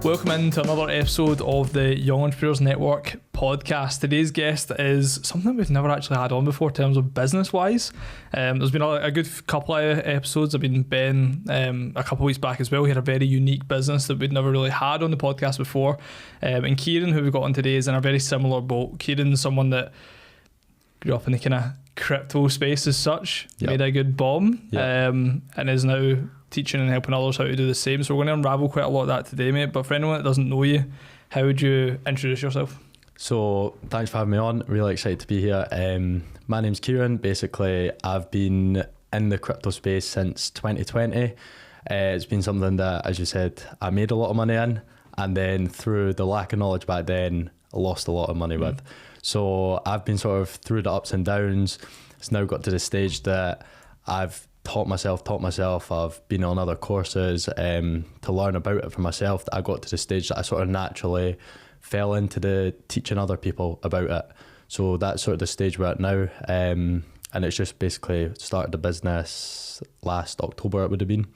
Welcome into another episode of the Young Entrepreneurs Network podcast. Today's guest is something we've never actually had on before in terms of business-wise. There's been a good couple of episodes. I've been Ben a couple of weeks back as well. He had a very unique business that we'd never really had on the podcast before. And Kieran, who we've got on today, is in a very similar boat. Kieran's someone that grew up in the kind of crypto space as such, made a good bomb, and is now teaching and helping others how to do the same. So we're going to unravel quite a lot of that today, mate. But for anyone that doesn't know you, how would you introduce yourself? So thanks for having me on. Really excited to be here. My name's Kieran. Basically, I've been in the crypto space since 2020. It's been something that, as you said, I made a lot of money in, and then through the lack of knowledge back then, I lost a lot of money with. So I've been sort of through the ups and downs. It's now got to the stage that I've taught myself. I've been on other courses to learn about it for myself. I got to the stage that I sort of naturally fell into the teaching other people about it. So that's sort of the stage we're at now. And it's just basically started the business last October, it would have been.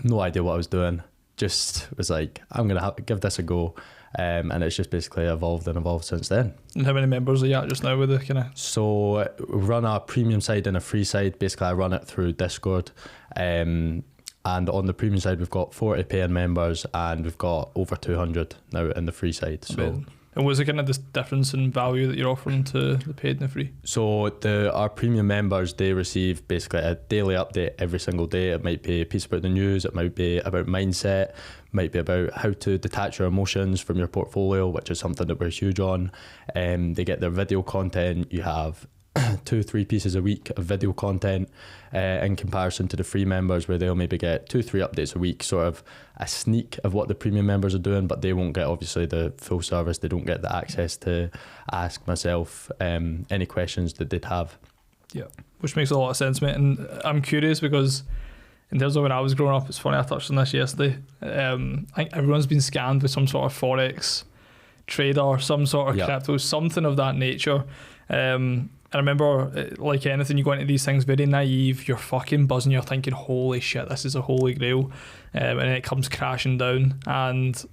No idea what I was doing. Just was like, I'm going to give this a go. And it's just basically evolved since then. And how many members are you at just now with the kind of? So we run a premium side and a free side. Basically, I run it through Discord. And on the premium side, we've got 40 paying members and we've got over 200 now in the free side. So. And what's the kind of this difference in value that you're offering to the paid and the free? So our premium members, they receive basically a daily update every single day. It might be a piece about the news, it might be about mindset, might be about how to detach your emotions from your portfolio, which is something that we're huge on. They get their video content. You have 2-3 pieces a week of video content in comparison to the free members, where they'll maybe get 2-3 updates a week, sort of a sneak of what the premium members are doing, but they won't get obviously the full service. They don't get the access to ask myself any questions that they'd have. Yeah, which makes a lot of sense, mate. And I'm curious because in terms of when I was growing up, it's funny, I touched on this yesterday. I think everyone's been scammed with some sort of Forex trader, some sort of crypto, something of that nature. I remember, like anything, you go into these things very naive, you're fucking buzzing, you're thinking, holy shit, this is a holy grail, and then it comes crashing down. And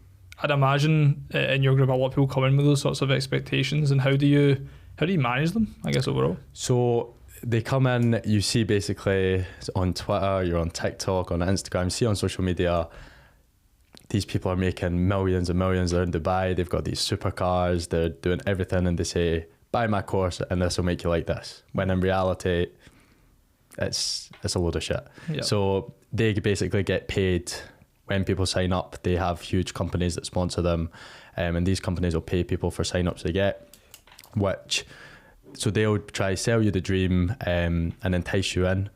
I'd imagine in your group a lot of people come in with those sorts of expectations, and how do you manage them, I guess, overall? So they come in, you see basically on Twitter, you're on TikTok, on Instagram, you see on social media, these people are making millions and millions. They're in Dubai, they've got these supercars, they're doing everything, and they say, buy my course and this will make you like this, when in reality it's a load of shit. So they basically get paid when people sign up. They have huge companies that sponsor them, and these companies will pay people for sign-ups they get, so they'll try to sell you the dream and entice you in.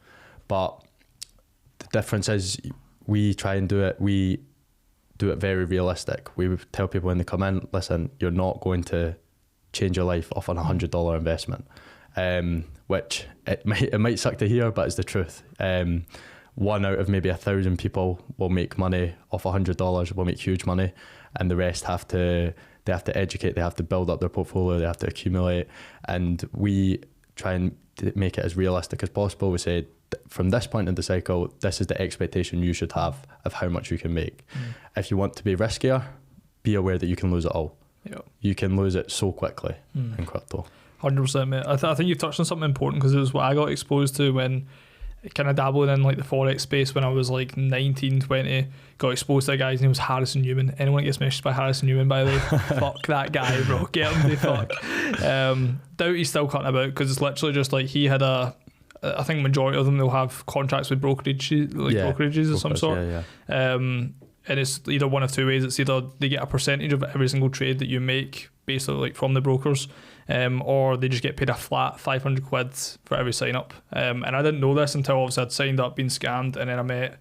But the difference is we try and do it very realistic. We tell people when they come in, listen, you're not going to change your life off an $100 investment, which it might suck to hear, but it's the truth. 1 out of maybe 1,000 people will make money off $100, will make huge money, and the rest have to educate, they have to build up their portfolio, they have to accumulate, and we try and make it as realistic as possible. We say, from this point in the cycle, this is the expectation you should have of how much you can make. If you want to be riskier, be aware that you can lose it all. You can lose it so quickly in crypto. 100%, mate. I think you've touched on something important, because it was what I got exposed to when kind of dabbling in like the Forex space when I was like 19, 20. Got exposed to a guy's name was Harrison Newman. Anyone that gets messaged by Harrison Newman, by the way, fuck that guy, bro. Get him the fuck. Doubt he's still cutting about, because it's literally just like he had I think majority of them, they'll have contracts with brokerages of some sort. And it's either one of two ways. It's either they get a percentage of every single trade that you make, basically like from the brokers, or they just get paid a flat 500 quid for every sign up. And I didn't know this until obviously I'd signed up, been scammed, and then I met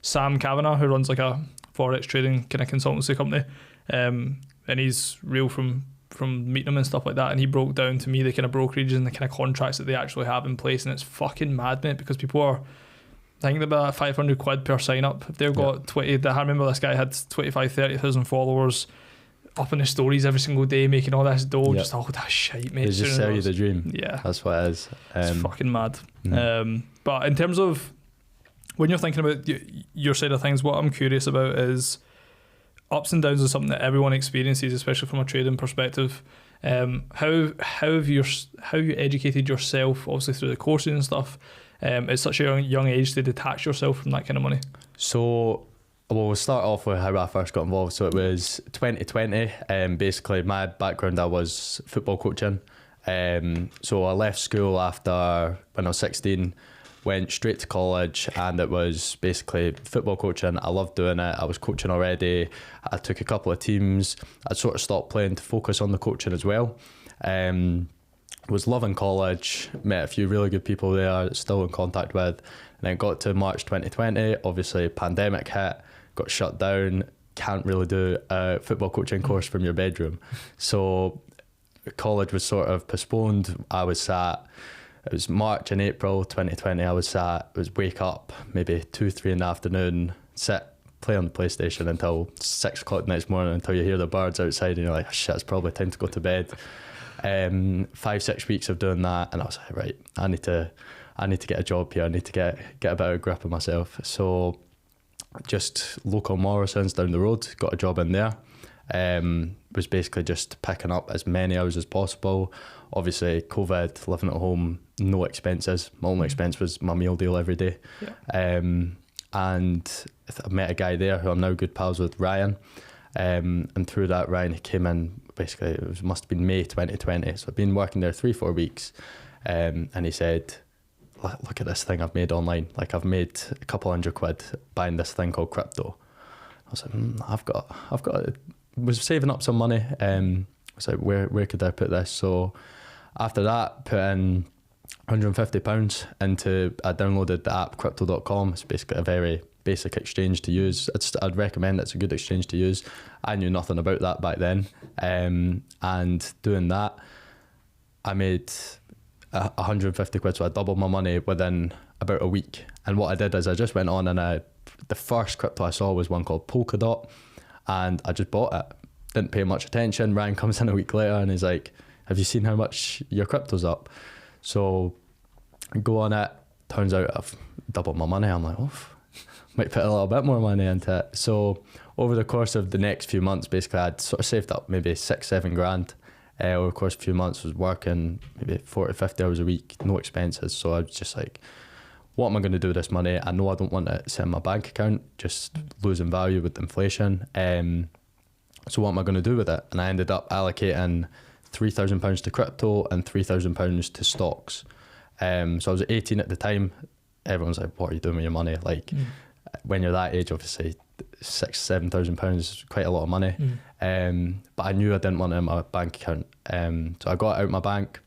Sam Kavanagh, who runs like a Forex trading kind of consultancy company, and he's real from meeting him and stuff like that, and he broke down to me the kind of brokerages and the kind of contracts that they actually have in place, and it's fucking mad, mate, because people are thinking about 500 quid per sign up. If they've got 20, I remember this guy had 25,000-30,000 followers, up in the stories every single day, making all this dough, just all that shit, mate. They just sell you the dream. Yeah, that's what it is. It's fucking mad. But in terms of when you're thinking about your side of things, what I'm curious about is ups and downs is something that everyone experiences, especially from a trading perspective. How have you educated yourself, obviously through the courses and stuff, at such a young age, to detach yourself from that kind of money? So, well, we'll start off with how I first got involved. So it was 2020. Basically, my background, I was football coaching. So I left school after when I was 16, went straight to college, and it was basically football coaching. I loved doing it. I was coaching already. I took a couple of teams. I'd sort of stopped playing to focus on the coaching as well. Was loving college, met a few really good people there, still in contact with. And then got to March 2020, obviously pandemic hit, got shut down, can't really do a football coaching course from your bedroom. So college was sort of postponed. It was March and April 2020, it was wake up maybe 2-3 in the afternoon, sit, play on the PlayStation until 6 o'clock the next morning, until you hear the birds outside and you're like, oh, shit, it's probably time to go to bed. 5-6 weeks of doing that, and I was like, right, I need to get a job here. I need to get a bit of a grip of myself. So just local Morrisons down the road, got a job in there. Was basically just picking up as many hours as possible. Obviously COVID, living at home, no expenses. My only expense was my meal deal every day. Yeah. And I met a guy there who I'm now good pals with, Ryan. And through that, Ryan, he came in, basically it must have been May 2020. So I've been working there 3-4 weeks. And he said, look at this thing I've made online. Like, I've made a couple £100 buying this thing called crypto. I was like, was saving up some money. I was like, where could I put this? So after that, put in £150 into, I downloaded the app crypto.com. It's basically a very basic exchange to use. I'd recommend it's a good exchange to use. I knew nothing about that back then. And doing that, I made £150, so I doubled my money within about a week. And what I did is I just went on, and the first crypto I saw was one called Polkadot, and I just bought it. Didn't pay much attention. Ryan comes in a week later and he's like, have you seen how much your crypto's up? So I go on it, turns out I've doubled my money. I'm like, might put a little bit more money into it. So over the course of the next few months, basically I'd sort of saved up maybe 6-7 grand. Over the course of a few months, was working maybe 40-50 hours a week, no expenses. So I was just like, what am I going to do with this money? I know I don't want it set in my bank account, just losing value with inflation. So what am I going to do with it? And I ended up allocating £3,000 to crypto and £3,000 to stocks. So I was 18 at the time. Everyone's like, what are you doing with your money? Like, when you're that age, obviously £6,000-7,000 is quite a lot of money. But I knew I didn't want it in my bank account. So I got it out my bank.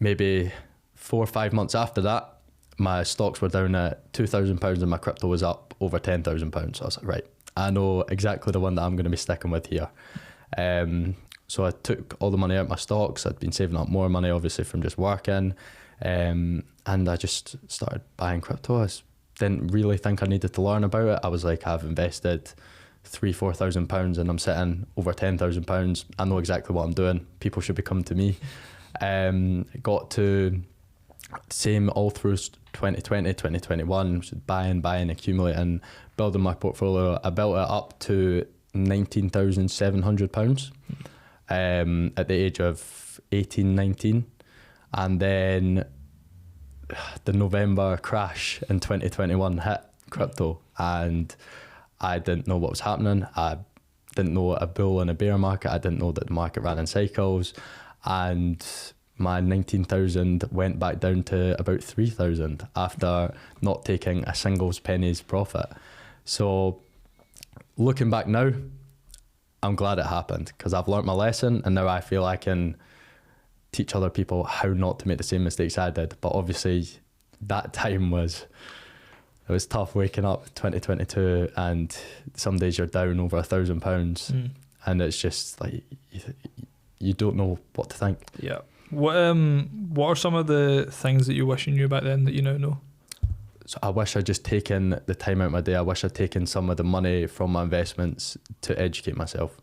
Maybe 4 or 5 months after that, my stocks were down at £2,000 and my crypto was up over £10,000. So I was like, right, I know exactly the one that I'm going to be sticking with here. So I took all the money out of my stocks. I'd been saving up more money, obviously, from just working. And I just started buying crypto. I didn't really think I needed to learn about it. I was like, I've invested £3,000-4,000 and I'm sitting over £10,000. I know exactly what I'm doing. People should be coming to me. Got to same all through 2020, 2021, buying, accumulating, building my portfolio. I built it up to £19,700 at the age of 18, 19. And then the November crash in 2021 hit crypto, and I didn't know what was happening. I didn't know a bull and a bear market. I didn't know that the market ran in cycles, and my 19,000 went back down to about 3,000 after not taking a single penny's profit. So looking back now, I'm glad it happened, because I've learnt my lesson, and now I feel I can teach other people how not to make the same mistakes I did. But obviously that time it was tough, waking up 2022 and some days you're down over £1,000 and it's just like you don't know what to think. Yeah. What are some of the things that you wish you knew back then that you now know? So I wish I'd just taken the time out of my day. I wish I'd taken some of the money from my investments to educate myself.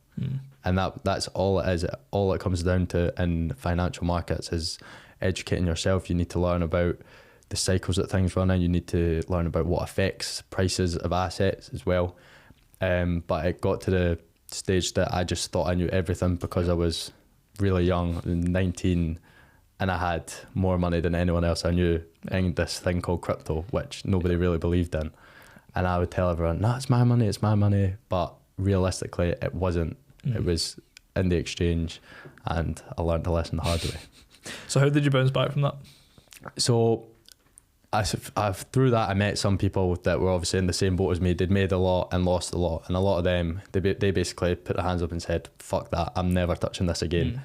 And that's all it is. All it comes down to in financial markets is educating yourself. You need to learn about the cycles that things run in. You need to learn about what affects prices of assets as well. But it got to the stage that I just thought I knew everything because I was really young, 19, and I had more money than anyone else I knew in this thing called crypto, which nobody really believed in. And I would tell everyone, no, it's my money. But realistically, it wasn't. It was in the exchange, and I learned the lesson the hard way. So how did you bounce back from that? So through that, I met some people that were obviously in the same boat as me. They'd made a lot and lost a lot. And a lot of them, they basically put their hands up and said, fuck that, I'm never touching this again.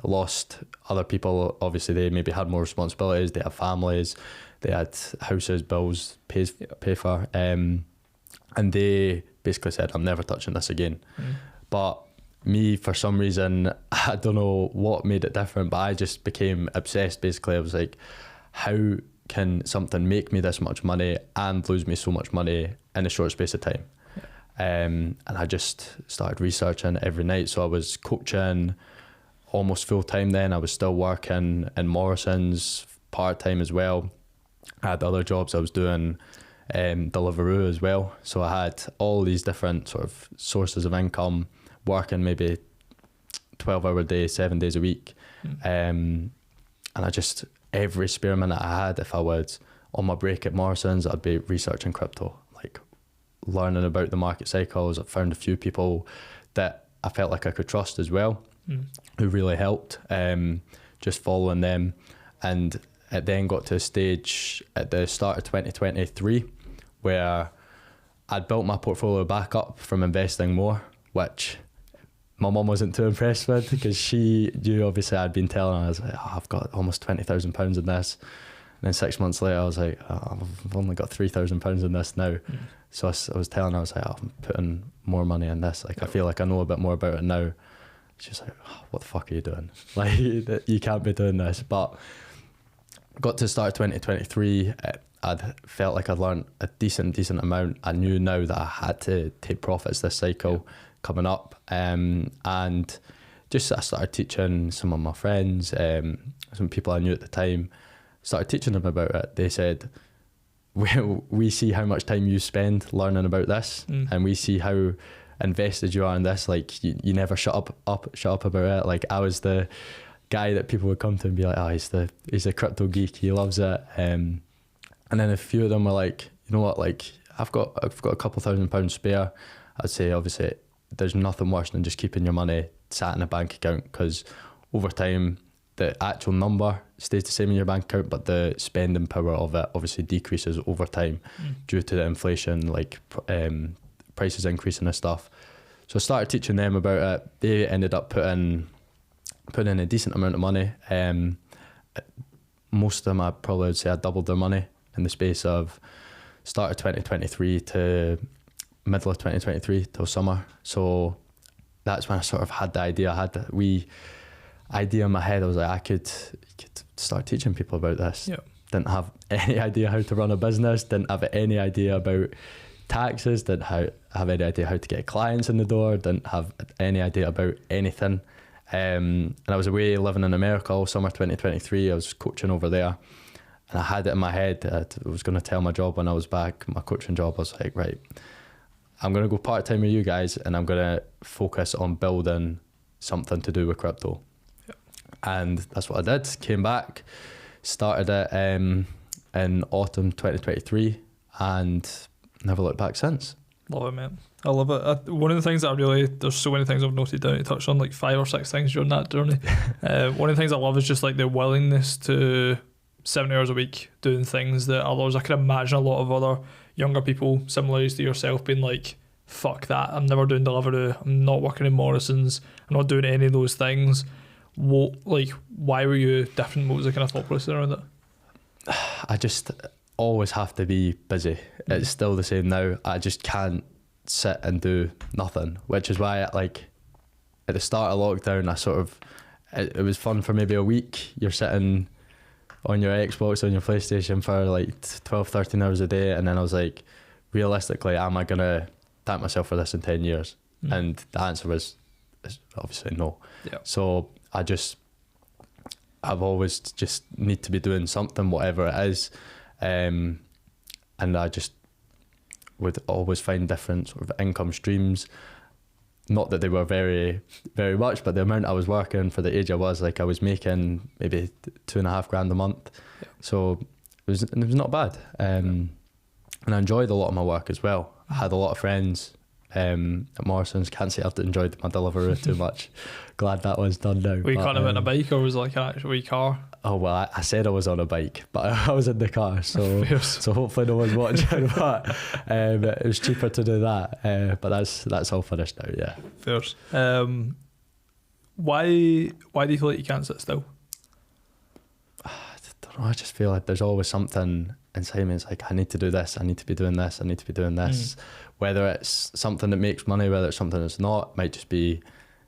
Lost other people, obviously they maybe had more responsibilities, they have families, they had houses, bills, pay for, and they basically said, I'm never touching this again. But me, for some reason, I don't know what made it different, but I just became obsessed. Basically, I was like, how can something make me this much money and lose me so much money in a short space of time? And I just started researching every night. So I was coaching almost full time then. I was still working in Morrisons part time as well. I had other jobs I was doing, Deliveroo as well. So I had all these different sort of sources of income, working maybe 12-hour day, 7 days a week. And I just, every spare minute I had, if I was on my break at Morrisons, I'd be researching crypto, like learning about the market cycles. I found a few people that I felt like I could trust as well, who really helped, just following them. And it then got to a stage at the start of 2023 where I'd built my portfolio back up from investing more, which my mum wasn't too impressed with, because she knew, obviously I'd been telling her, I was like, oh, I've got almost £20,000 in this. And then 6 months later, I was like, oh, I've only got £3,000 in this now. So I was telling her, I was like, oh, I'm putting more money in this. Like, I feel like I know a bit more about it now. She's like, oh, what the fuck are you doing? Like, you can't be doing this. But got to the start of 2023, I'd felt like I'd learned a decent amount. I knew now that I had to take profits this cycle coming up, and just I started teaching some of my friends, some people I knew at the time, started teaching them about it. They said, we see how much time you spend learning about this, and we see how invested you are in this. Like, you never shut up about it. Like, I was the guy that people would come to and be like, oh, he's a crypto geek, he loves it. And then a few of them were like, you know what, like, I've got a couple £1,000 spare. I'd say, obviously, there's nothing worse than just keeping your money sat in a bank account, because over time the actual number stays the same in your bank account, but the spending power of it obviously decreases over time due to the inflation, like prices increasing and stuff. So I started teaching them about it. They ended up putting in a decent amount of money. Most of them, I probably would say I doubled their money in the space of start of 2023 to middle of 2023 till summer. So that's when I sort of had the idea. I had the wee idea in my head. I was like, I could start teaching people about this. Didn't have any idea how to run a business, didn't have any idea about taxes, didn't have any idea how to get clients in the door, didn't have any idea about anything. And I was away living in America all summer 2023. I was coaching over there, and I had it in my head. I was going to tell my job when I was back, my coaching job. I was like, right, I'm going to go part-time with you guys, and I'm going to focus on building something to do with crypto. And that's what I did. Came back, started it in autumn 2023, and never looked back since. Love it, man. I love it. One of the things that there's so many things I've noted down. You touched on like 5 or 6 things during that journey. One of the things I love is just like the willingness to 70 hours a week doing things that others, I can imagine a lot of other younger people similar to yourself being like, fuck that, I'm never doing Deliveroo, I'm not working in Morrisons, I'm not doing any of those things. Why were you different? What was the kind of thought process around it? I just always have to be busy. It's still the same now. I just can't sit and do nothing, which is why, like, at the start of lockdown, I sort of, it was fun for maybe a week. You're sitting on your Xbox, on your PlayStation for like 12, 13 hours a day, and then I was like, realistically, am I going to thank myself for this in 10 years? And the answer was obviously no. So I've always just need to be doing something, whatever it is. And I just would always find different sort of income streams. Not that they were very, very much, but the amount I was working for the age I was, like I was making maybe $2,500 a month. Yeah. So it was not bad. And I enjoyed a lot of my work as well. I had a lot of friends at Morrisons. Can't say I've enjoyed my delivery too much. Glad that was done now. Were you kind of on a bike, or was it like an actual car? Oh well, I said I was on a bike, but I was in the car, so so hopefully no one's watching. But it was cheaper to do that. But that's all finished now. Yeah. Fairs. Why do you feel like you can't sit still? I don't know. I just feel like there's always something inside me. It's like I need to do this. I need to be doing this. I need to be doing this. Whether it's something that makes money, whether it's something that's not, it might just be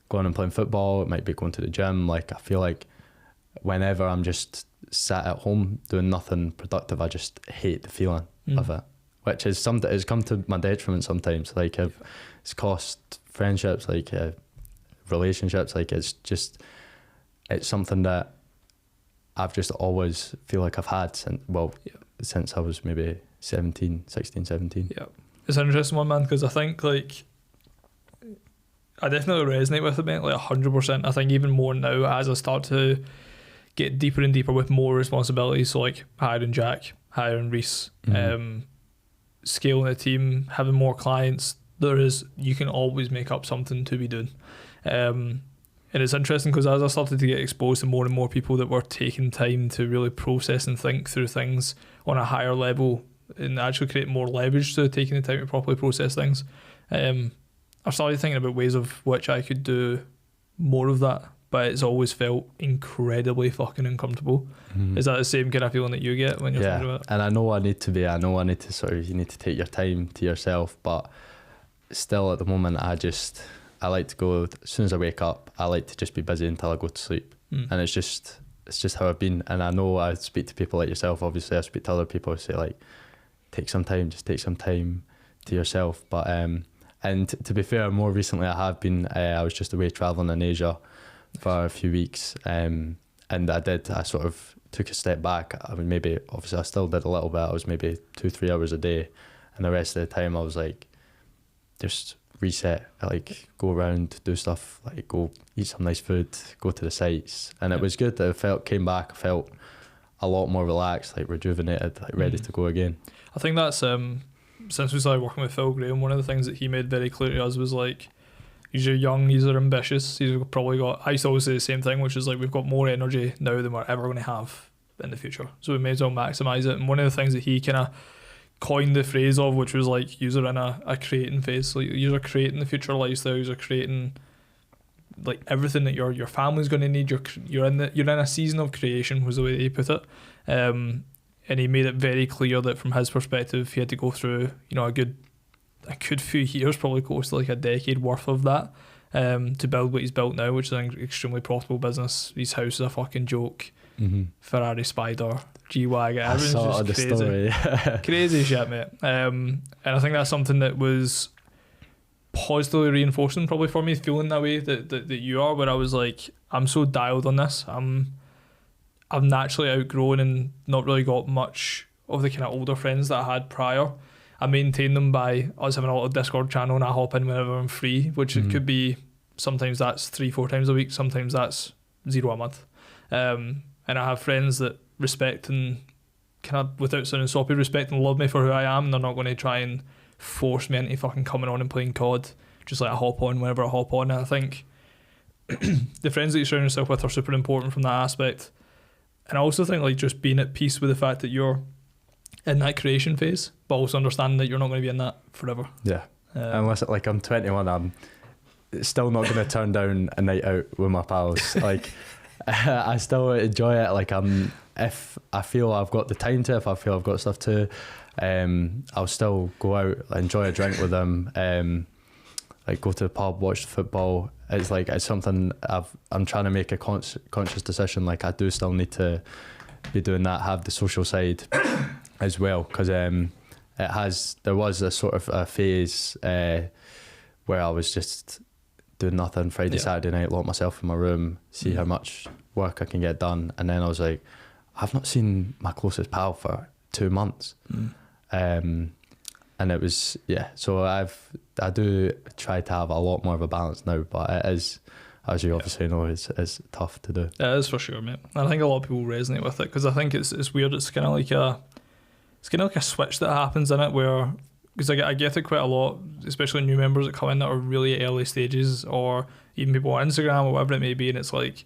going and playing football. It might be going to the gym. Like I feel like whenever I'm just sat at home doing nothing productive, I just hate the feeling of it, which is something has come to my detriment sometimes. Like it's cost friendships, like relationships. Like it's something that I've just always feel like I've had since I was maybe 16, 17. Yeah, it's an interesting one, man, because I think like I definitely resonate with it, mate, like 100%. I think even more now as I start to get deeper and deeper with more responsibilities, so like hiring Jack, hiring Reese, scaling the team, having more clients. You can always make up something to be doing. And it's interesting because as I started to get exposed to more and more people that were taking time to really process and think through things on a higher level and actually create more leverage to taking the time to properly process things, I started thinking about ways of which I could do more of that, but it's always felt incredibly fucking uncomfortable. Is that the same kind of feeling that you get when you're thinking about it? And I know I need to sort of, you need to take your time to yourself, but still at the moment I like to go, as soon as I wake up, I like to just be busy until I go to sleep. And it's just how I've been. And I know I speak to people like yourself, obviously I speak to other people who say like, take some time to yourself. But and to be fair, more recently I have been, I was just away travelling in Asia for a few weeks, and I sort of took a step back. I mean, maybe obviously I still did a little bit. I was maybe 2-3 hours a day, and the rest of the time I was like just reset, like go around, do stuff, like go eat some nice food, go to the sites, and it was good. I came back, I felt a lot more relaxed, like rejuvenated, like ready to go again. I think that's since we started working with Phil Graham, one of the things that he made very clear to us was like, you're young, you're ambitious, you've probably got, I used to always say the same thing, which is like, we've got more energy now than we're ever going to have in the future, so we may as well maximise it. And one of the things that he kind of coined the phrase of, which was like, you're in a creating phase, so you're creating the future lifestyle, you're creating like everything that your family's going to need. You're in a season of creation, was the way that he put it. And he made it very clear that from his perspective, he had to go through, a good few years, probably close to like a decade worth of that, to build what he's built now, which is an extremely profitable business. His house is a fucking joke. Ferrari Spider, G-Wagon, everything's just crazy. Story. Crazy shit, mate. And I think that's something that was positively reinforcing probably for me, feeling that way that you are, where I was like, I'm so dialed on this. I've naturally outgrown and not really got much of the kind of older friends that I had prior. I maintain them by us having a little Discord channel, and I hop in whenever I'm free, which it could be, sometimes that's 3-4 times a week, sometimes that's 0 a month. And I have friends that respect and kind of, without sounding soppy, respect and love me for who I am, and they're not going to try and force me into fucking coming on and playing COD. Just like I hop on whenever I hop on. And I think the friends that you surround yourself with are super important from that aspect. And I also think like just being at peace with the fact that you're in that creation phase, but also understanding that you're not going to be in that forever. Yeah. Unless like I'm 21, I'm still not going to turn down a night out with my pals. Like I still enjoy it. Like if I feel I've got the time to, if I feel I've got stuff to, I'll still go out, enjoy a drink with them, like go to the pub, watch the football. It's something I'm trying to make a conscious decision. Like I do still need to be doing that, have the social side as well, because there was a sort of a phase where I was just doing nothing Friday, Saturday night, lock myself in my room, see how much work I can get done, and then I was like, I've not seen my closest pal for 2 months. And And it was, so I do try to have a lot more of a balance now, but it is, as you obviously know, it's tough to do. It is for sure, mate. And I think a lot of people resonate with it, because I think it's weird. It's kind of like a switch that happens in it, where, because I get it quite a lot, especially new members that come in that are really early stages, or even people on Instagram or whatever it may be, and it's like,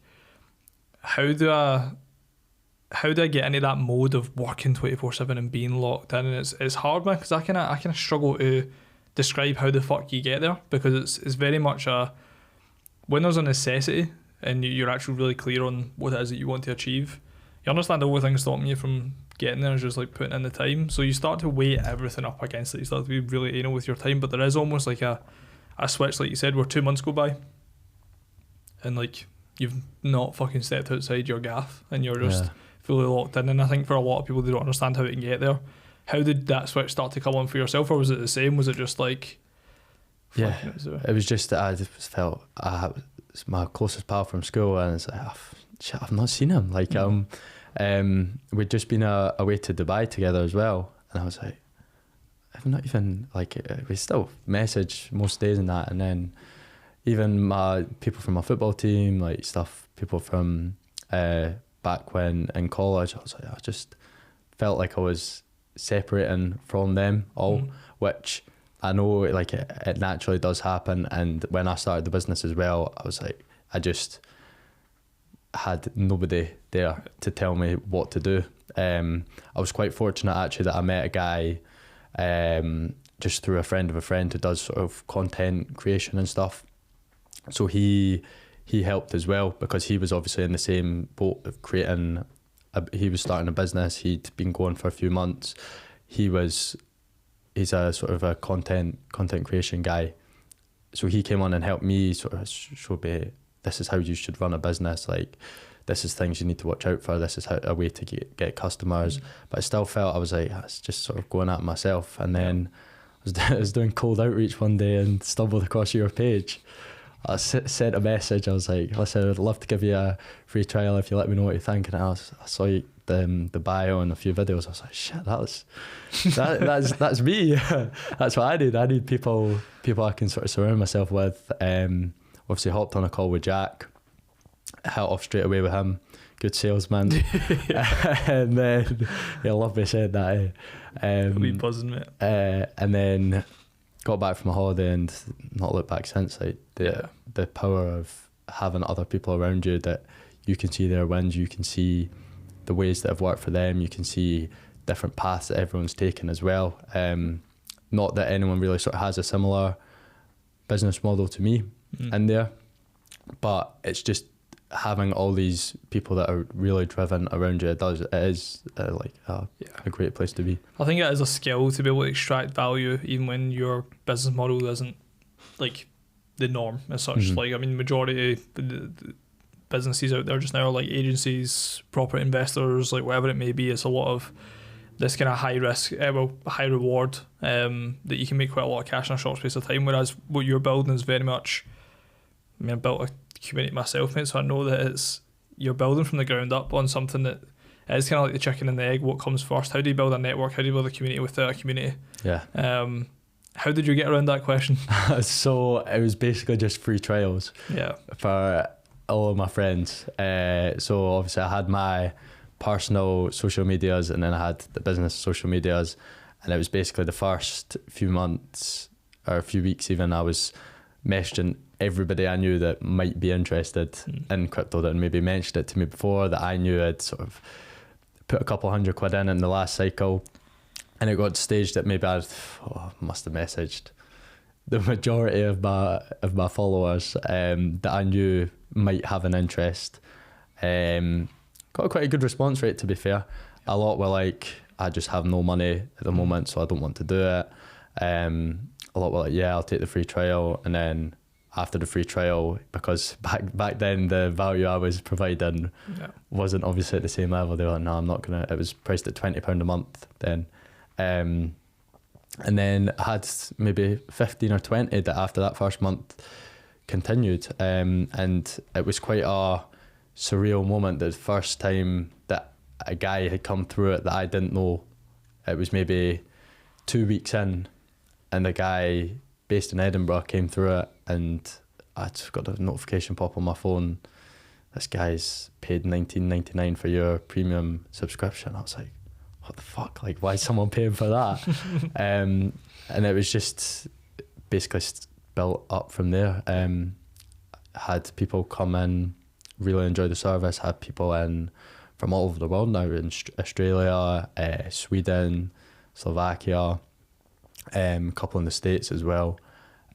how do I get into that mode of working 24/7 and being locked in? And it's hard, man, because I kind of struggle to describe how the fuck you get there, because it's very much when there's a necessity and you're actually really clear on what it is that you want to achieve, you understand all the things stopping you from getting there is just like putting in the time. So you start to weigh everything up against it. You start to be really anal with your time, but there is almost like a switch, like you said, where 2 months go by and like you've not fucking stepped outside your gaff and you're just fully locked in. And I think for a lot of people, they don't understand how it can get there. How did that switch start to come on for yourself, or was it the same? Was it just like, it was just that I just felt it's my closest pal from school, and it's like, I've not seen him. Like, we'd just been away to Dubai together as well, and I was like, I've not even, like, we still message most days and that, and then even my people from my football team, like people from back when in college, I was like, I just felt like I was separating from them all, which I know, like, it naturally does happen. And when I started the business as well, I was like, I just had nobody there to tell me what to do. I was quite fortunate actually that I met a guy just through a friend of a friend who does sort of content creation and stuff. So he helped as well, because he was obviously in the same boat of creating. He was starting a business. He'd been going for a few months. He's a sort of a content creation guy. So he came on and helped me sort of show me, this is how you should run a business. Like, this is things you need to watch out for. This is a way to get customers. But I still felt, I was like, it's just sort of going at myself. And then I was doing cold outreach one day and stumbled across your page. I sent a message. I was like, listen, I'd love to give you a free trial if you let me know what you think. And I saw the bio and a few videos. I was like, shit, that's me. That's what I need. I need people I can sort of surround myself with. Obviously hopped on a call with Jack, hit off straight away with him. Good salesman. And then I love me saying that. It'll be buzzing, mate. And then got back from a holiday and not looked back since. Like the power of having other people around you that you can see their wins, you can see the ways that have worked for them, you can see different paths that everyone's taken as well. Not that anyone really sort of has a similar business model to me in there, but it's just having all these people that are really driven around you. It is a great place to be. I think it is a skill to be able to extract value even when your business model isn't like the norm as such. Like, I mean, majority of the businesses out there just now are like agencies, property investors, like whatever it may be. It's a lot of this kind of high risk, high reward, that you can make quite a lot of cash in a short space of time. Whereas what you're building is very much, I mean, I built a community myself, mate, so I know that you're building from the ground up on something that is kind of like the chicken and the egg. What comes first? How do you build a network? How do you build a community within a community? Yeah. How did you get around that question? So it was basically just free trials. Yeah. For all of my friends. So obviously I had my personal social medias and then I had the business social medias, and it was basically the first few months or a few weeks even, I was messaging everybody I knew that might be interested in crypto, that maybe mentioned it to me before, that I knew had sort of put a couple £100 in the last cycle. And it got to the stage that maybe I must have messaged the majority of my followers that I knew might have an interest. Got quite a good response rate, to be fair. A lot were like, I just have no money at the moment, so I don't want to do it. A lot were like, yeah, I'll take the free trial. And then after the free trial, because back then the value I was providing wasn't obviously at the same level, they were like, no, I'm not gonna. It was priced at £20 a month then. And then I had maybe 15 or 20 that after that first month continued. And it was quite a surreal moment. The first time that a guy had come through it that I didn't know, it was maybe 2 weeks in, and the guy based in Edinburgh came through it, and I just got a notification pop on my phone. This guy's paid $19.99 for your premium subscription. I was like, what the fuck? Like, why is someone paying for that? And it was just basically built up from there. Had people come in, really enjoy the service. Had people in from all over the world now, in Australia, Sweden, Slovakia, a couple in the States as well,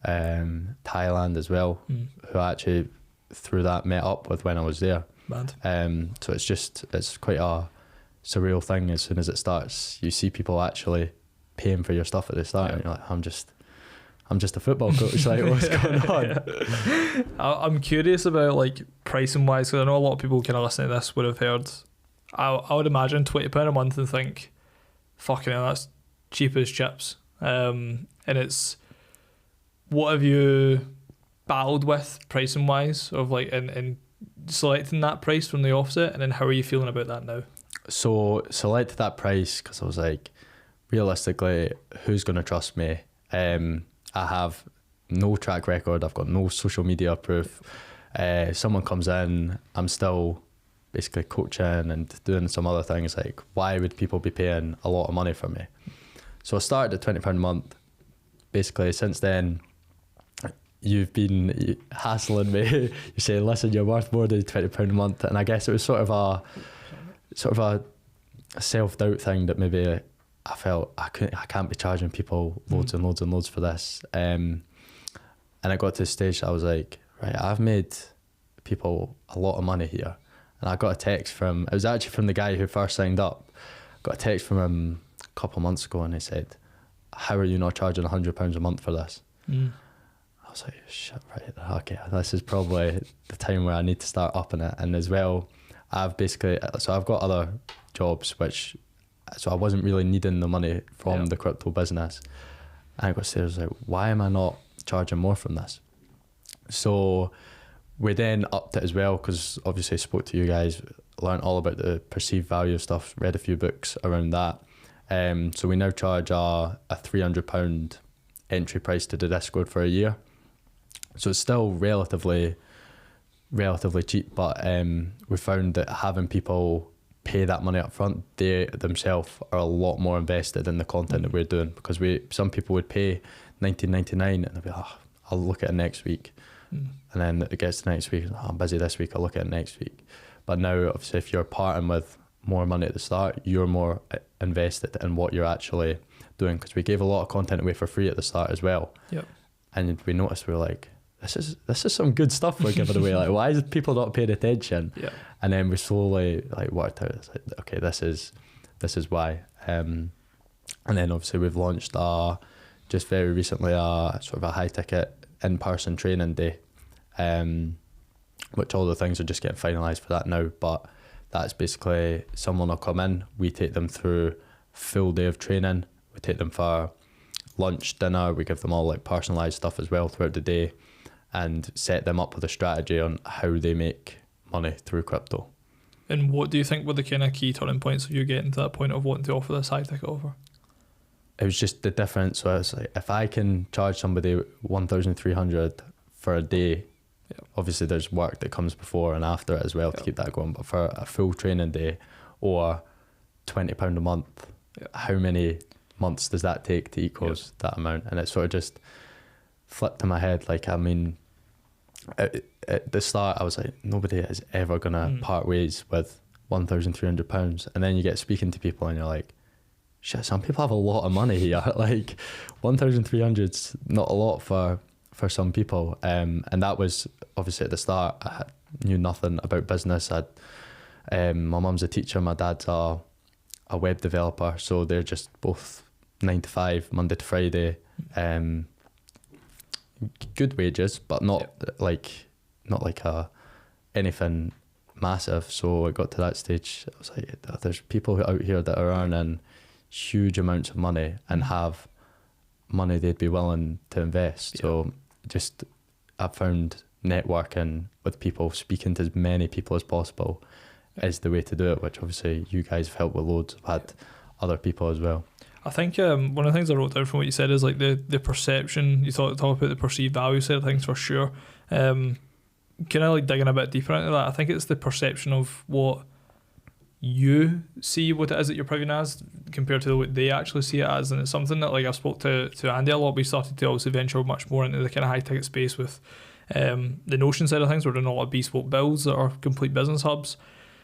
Thailand as well, who I actually through that met up with when I was there. Mad. So it's quite a surreal thing. As soon as it starts, you see people actually paying for your stuff at the start, and you're like, I'm just a football coach. Like, what's going on? I'm curious about like pricing wise, because I know a lot of people kind of listening to this would have heard. I would imagine £20 a month and think, fucking hell, that's cheap as chips. And it's, what have you battled with pricing wise of like in selecting that price from the offset, and then how are you feeling about that now? So selected that price because I was like, realistically, who's going to trust me? I have no track record. I've got no social media proof. Someone comes in, I'm still basically coaching and doing some other things. Like, why would people be paying a lot of money for me? So I started at £20 a month. Basically, since then, you've been hassling me. You say, listen, you're worth more than £20 a month. And I guess it was sort of a self-doubt thing that maybe I felt I can't be charging people loads and loads and loads for this. And I got to the stage I was like, right, I've made people a lot of money here. And I got a text it was actually from the guy who first signed up. Got a text from him a couple of months ago, and he said, how are you not charging £100 a month for this? I was like, shit, right, okay, this is probably the time where I need to start upping it. And as well, I've got other jobs, so I wasn't really needing the money from the crypto business. And I got to like, why am I not charging more from this? So we then upped it as well, because obviously I spoke to you guys, learned all about the perceived value of stuff, read a few books around that. So we now charge a £300 entry price to the Discord for a year. So it's still relatively cheap, but we found that having people pay that money up front, they themselves are a lot more invested in the content that we're doing, because some people would pay $19.99 and they'll be, I'll look at it next week. And then it gets to next week, I'm busy this week, I'll look at it next week. But now, obviously, if you're parting with more money at the start, you're more invested in what you're actually doing, because we gave a lot of content away for free at the start as well. Yep. And we noticed, we were like, this is some good stuff we're giving away. Like, why is people not paying attention? Yeah. And then we slowly like worked out, it's like, okay, this is why. And then obviously we've launched just very recently a sort of a high ticket in-person training day, which all the things are just getting finalised for that now. But that's basically, someone will come in, we take them through full day of training, we take them for lunch, dinner, we give them all like personalised stuff as well throughout the day, and set them up with a strategy on how they make money through crypto. And what do you think were the kind of key turning points of you getting to that point of wanting to offer this high ticket offer? It was just the difference. So it's like, if I can charge somebody $1,300 for a day, obviously there's work that comes before and after it as well to keep that going. But for a full training day, or £20 a month, how many months does that take to equals that amount? And it sort of just flipped in my head. Like, I mean, at the start I was like, nobody is ever gonna part ways with £1,300. And then you get speaking to people and you're like, shit, some people have a lot of money here. Like, 1,300's not a lot for some people. And that was obviously at the start. I knew nothing about business. My mum's a teacher, my dad's a web developer, so they're just both 9 to 5, Monday to Friday. Good wages, but not like anything massive. So I got to that stage, I was like, there's people out here that are earning huge amounts of money and have money they'd be willing to invest. So just, I found networking with people, speaking to as many people as possible is the way to do it, which obviously you guys have helped with loads. I've had other people as well. I think one of the things I wrote down from what you said is like the perception. You talk about the perceived value side of things for sure. Kind of like digging a bit deeper into that. I think it's the perception of what you see what it is that you're pricing as compared to what they actually see it as, and it's something that like I've spoke to Andy a lot. We started to also venture much more into the kind of high ticket space with the Notion side of things. We're doing a lot of bespoke builds that are complete business hubs.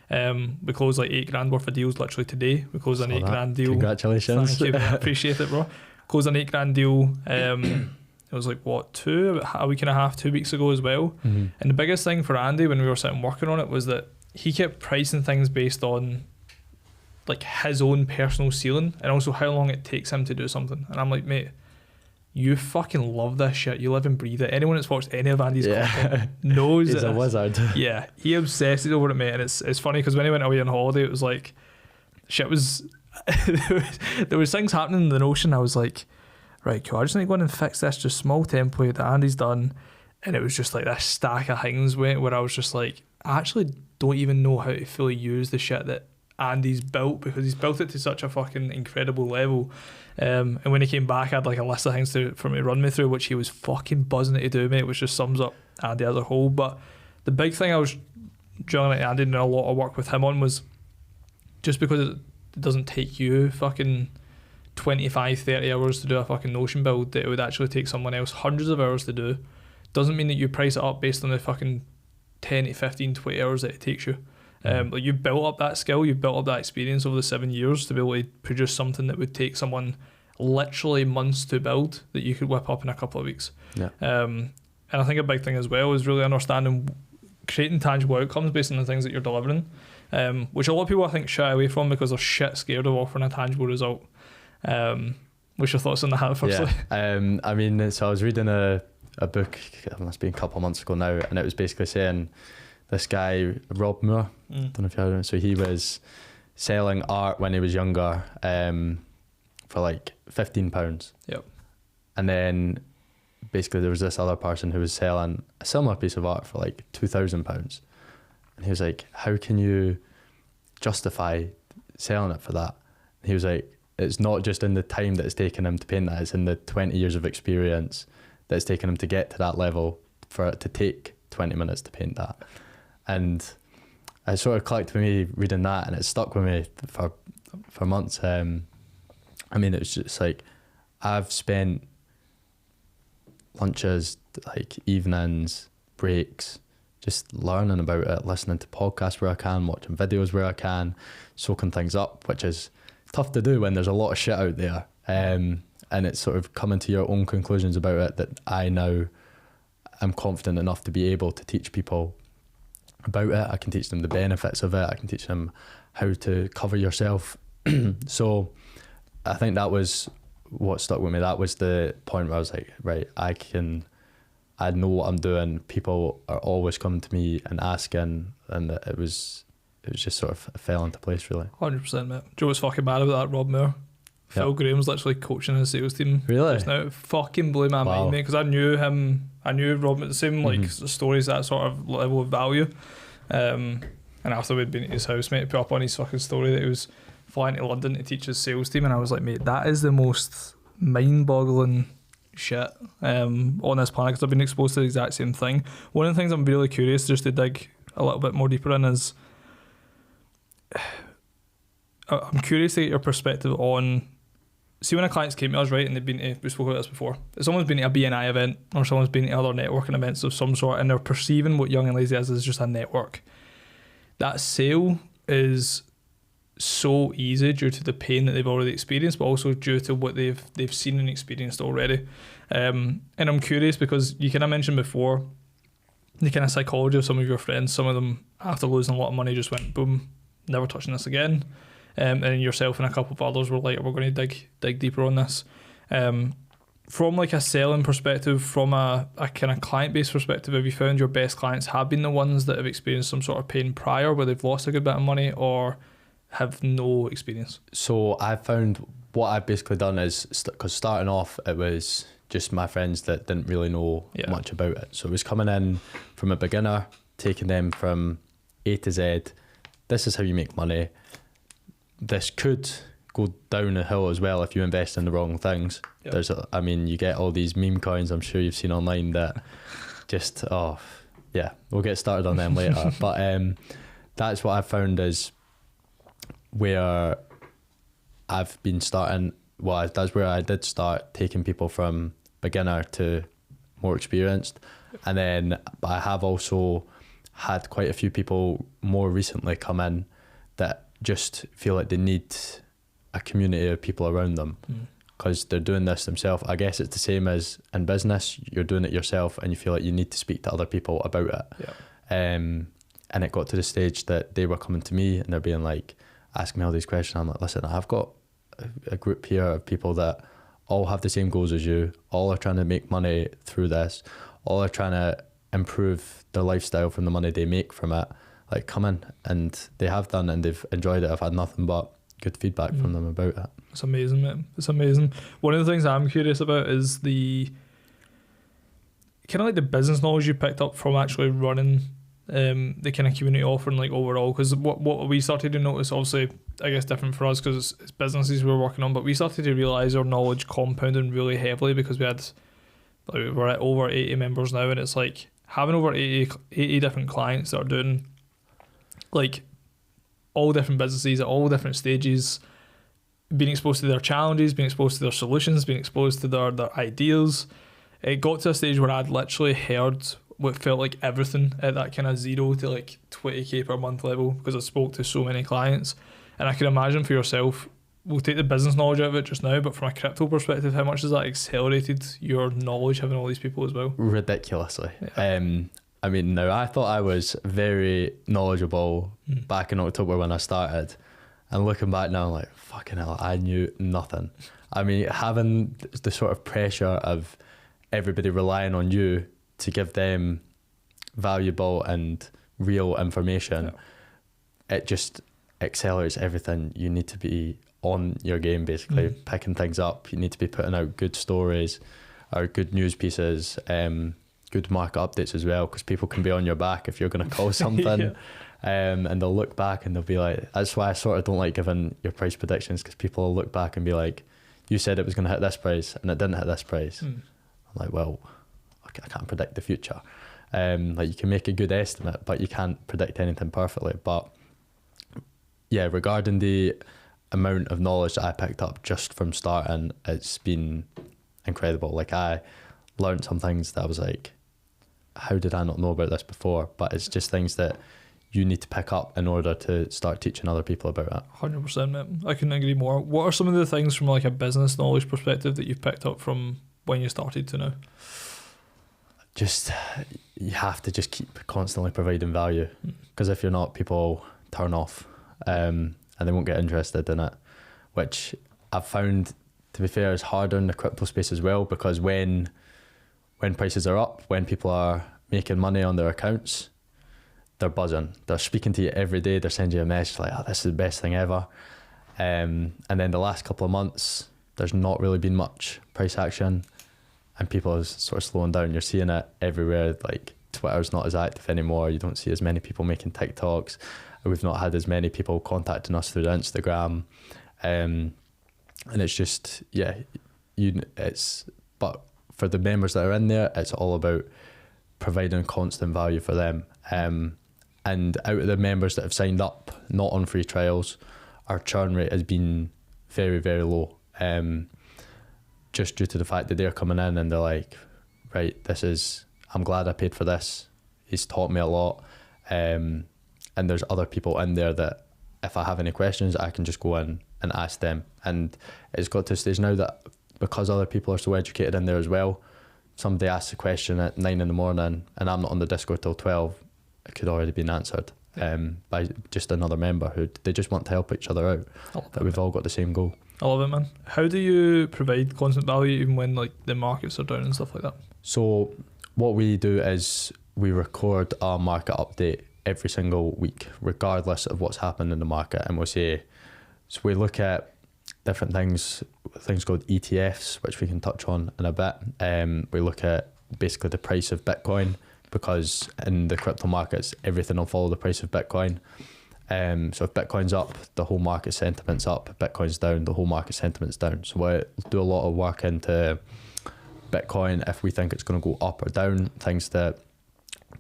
We closed like $8,000 worth of deals literally today. We closed an $8,000 deal. Congratulations. Thank you, I appreciate it, bro. Closed an $8,000 deal. It was like a week and a half, 2 weeks ago as well. Mm-hmm. And the biggest thing for Andy when we were sitting working on it was that he kept pricing things based on like his own personal ceiling and also how long it takes him to do something. And I'm like, mate, you fucking love this shit. You live and breathe it. Anyone that's watched any of Andy's content knows he's a wizard. Yeah, he obsesses over it, mate. And it's funny because when he went away on holiday, it was like shit was there was things happening in the Notion. I was like, right, cool, I just need to go in and fix this just small template that Andy's done. And it was just like this stack of things where I was just like, I actually don't even know how to fully use the shit that Andy's built, because he's built it to such a fucking incredible level. And when he came back, I had like a list of things for him to run me through, which he was fucking buzzing to do, mate, which just sums up Andy as a whole. But the big thing I was drilling at Andy and a lot of work with him on was just because it doesn't take you fucking 25, 30 hours to do a fucking Notion build, that it would actually take someone else hundreds of hours to do, doesn't mean that you price it up based on the fucking 10 to 15, 20 hours that it takes you. Like you've built up that skill, you've built up that experience over the 7 years to be able to produce something that would take someone literally months to build that you could whip up in a couple of weeks. Yeah. And I think a big thing as well is really understanding creating tangible outcomes based on the things that you're delivering, which a lot of people I think shy away from because they're shit scared of offering a tangible result. What's your thoughts on that, firstly? Yeah. I mean, so I was reading a book, it must be a couple of months ago now, and it was basically saying this guy, Rob Moore, don't know if you heard of him, so he was selling art when he was younger for like £15. Yep. And then basically there was this other person who was selling a similar piece of art for like £2,000. And he was like, how can you justify selling it for that? And he was like, it's not just in the time that it's taken him to paint that, it's in the 20 years of experience that it's taken him to get to that level for it to take 20 minutes to paint that. And it sort of clicked with me reading that, and it stuck with me for months. I mean, it was just like, I've spent lunches, like evenings, breaks, just learning about it, listening to podcasts where I can, watching videos where I can, soaking things up, which is tough to do when there's a lot of shit out there. And it's sort of coming to your own conclusions about it that I now am confident enough to be able to teach people about it. I can teach them the benefits of it. I can teach them how to cover yourself. So I think that was what stuck with me. That was the point where I was like, right, I know what I'm doing. People are always coming to me and asking, and it was just sort of fell into place, really. 100%, mate. Joe was fucking mad about that, Rob Moore. Phil Graham's literally coaching his sales team. Really? Just now. It fucking blew my mind, mate, because I knew him. I knew Rob at the same like stories, that sort of level of value. And after we'd been at his house, mate, put up on his fucking story that he was flying to London to teach his sales team, and I was like, mate, that is the most mind-boggling shit on this planet, because I've been exposed to the exact same thing. One of the things I'm really curious just to dig a little bit more deeper in is, I'm curious to get your perspective on, see, when a client's came to us, right, and they've been to, we spoke about this before, if someone's been to a BNI event or someone's been to other networking events of some sort and they're perceiving what Young and Lazy is as just a network, that sale is so easy due to the pain that they've already experienced, but also due to what they've seen and experienced already. And I'm curious because you kind of mentioned before the kind of psychology of some of your friends. Some of them, after losing a lot of money, just went boom, never touching this again. And yourself and a couple of others were like, we're going to dig deeper on this. From like a selling perspective, from a kind of client-based perspective, have you found your best clients have been the ones that have experienced some sort of pain prior where they've lost a good bit of money, or have no experience? So I found what I've basically done is, because starting off it was just my friends that didn't really know much about it. So it was coming in from a beginner, taking them from A to Z. This is how you make money. This could go down a hill as well if you invest in the wrong things. Yep. I mean, you get all these meme coins I'm sure you've seen online that just, yeah, we'll get started on them later. But that's what I've found is where I've been starting, well, that's where I did start taking people from beginner to more experienced. And then, but I have also had quite a few people more recently come in that just feel like they need a community of people around them because they're doing this themselves. I guess it's the same as in business. You're doing it yourself and you feel like you need to speak to other people about it. Yeah. And it got to the stage that they were coming to me and they're being like, asking me all these questions. I'm like, listen, I've got a group here of people that all have the same goals as you, all are trying to make money through this, all are trying to improve their lifestyle from the money they make from it. Like, come in, and they have done, and they've enjoyed it. I've had nothing but good feedback from them about it. It's amazing, mate. It's amazing. One of the things I'm curious about is the kind of like the business knowledge you picked up from actually running the kind of community offering, like overall. Because what we started to notice, obviously, I guess different for us because it's businesses we're working on, but we started to realise our knowledge compounding really heavily because we're at over 80 members now, and it's like having over 80 different clients that are doing like all different businesses at all different stages, being exposed to their challenges, being exposed to their solutions, being exposed to their ideas. It got to a stage where I'd literally heard what felt like everything at that kind of 0 to like 20k per month level because I spoke to so many clients. And I can imagine for yourself, we'll take the business knowledge out of it just now, but from a crypto perspective, how much has that accelerated your knowledge having all these people as well? Ridiculously. Yeah. I mean, now I thought I was very knowledgeable back in October when I started, and looking back now, I'm like, fucking hell, I knew nothing. I mean, having the sort of pressure of everybody relying on you to give them valuable and real information, it just accelerates everything. You need to be on your game, basically, picking things up. You need to be putting out good stories or good news pieces, good market updates as well, because people can be on your back if you're going to call something. And they'll look back and they'll be like, that's why I sort of don't like giving your price predictions, because people will look back and be like, you said it was going to hit this price and it didn't hit this price. I'm like, well, I can't predict the future. Like, you can make a good estimate, but you can't predict anything perfectly. But yeah, regarding the amount of knowledge that I picked up just from starting, it's been incredible. Like, I learned some things that I was like, how did I not know about this before? But it's just things that you need to pick up in order to start teaching other people about it. 100%, mate. I couldn't agree more. What are some of the things from like a business knowledge perspective that you've picked up from when you started to now? Just, you have to just keep constantly providing value, because if you're not, people turn off and they won't get interested in it, which I've found, to be fair, is harder in the crypto space as well, because when prices are up, when people are making money on their accounts, they're buzzing. They're speaking to you every day. They're sending you a message like, oh, this is the best thing ever. And then the last couple of months, there's not really been much price action and people are sort of slowing down. You're seeing it everywhere. Like, Twitter's not as active anymore. You don't see as many people making TikToks. We've not had as many people contacting us through the Instagram. And it's just, but for the members that are in there, it's all about providing constant value for them. And out of the members that have signed up, not on free trials, our churn rate has been very, very low. Just due to the fact that they're coming in and they're like, right, I'm glad I paid for this. He's taught me a lot. And there's other people in there that if I have any questions, I can just go in and ask them. And it's got to a stage now that because other people are so educated in there as well, somebody asks a question at 9 a.m. and I'm not on the Discord till 12, it could already been answered by just another member who they just want to help each other out. That we've all got the same goal. I love it, man. How do you provide constant value even when like the markets are down and stuff like that? So what we do is we record our market update every single week, regardless of what's happened in the market. And we'll say, so we look at different things called ETFs, which we can touch on in a bit. We look at basically the price of Bitcoin, because in the crypto markets, everything will follow the price of Bitcoin. So if Bitcoin's up, the whole market sentiment's up. If Bitcoin's down, the whole market sentiment's down. So we do a lot of work into Bitcoin if we think it's going to go up or down, things that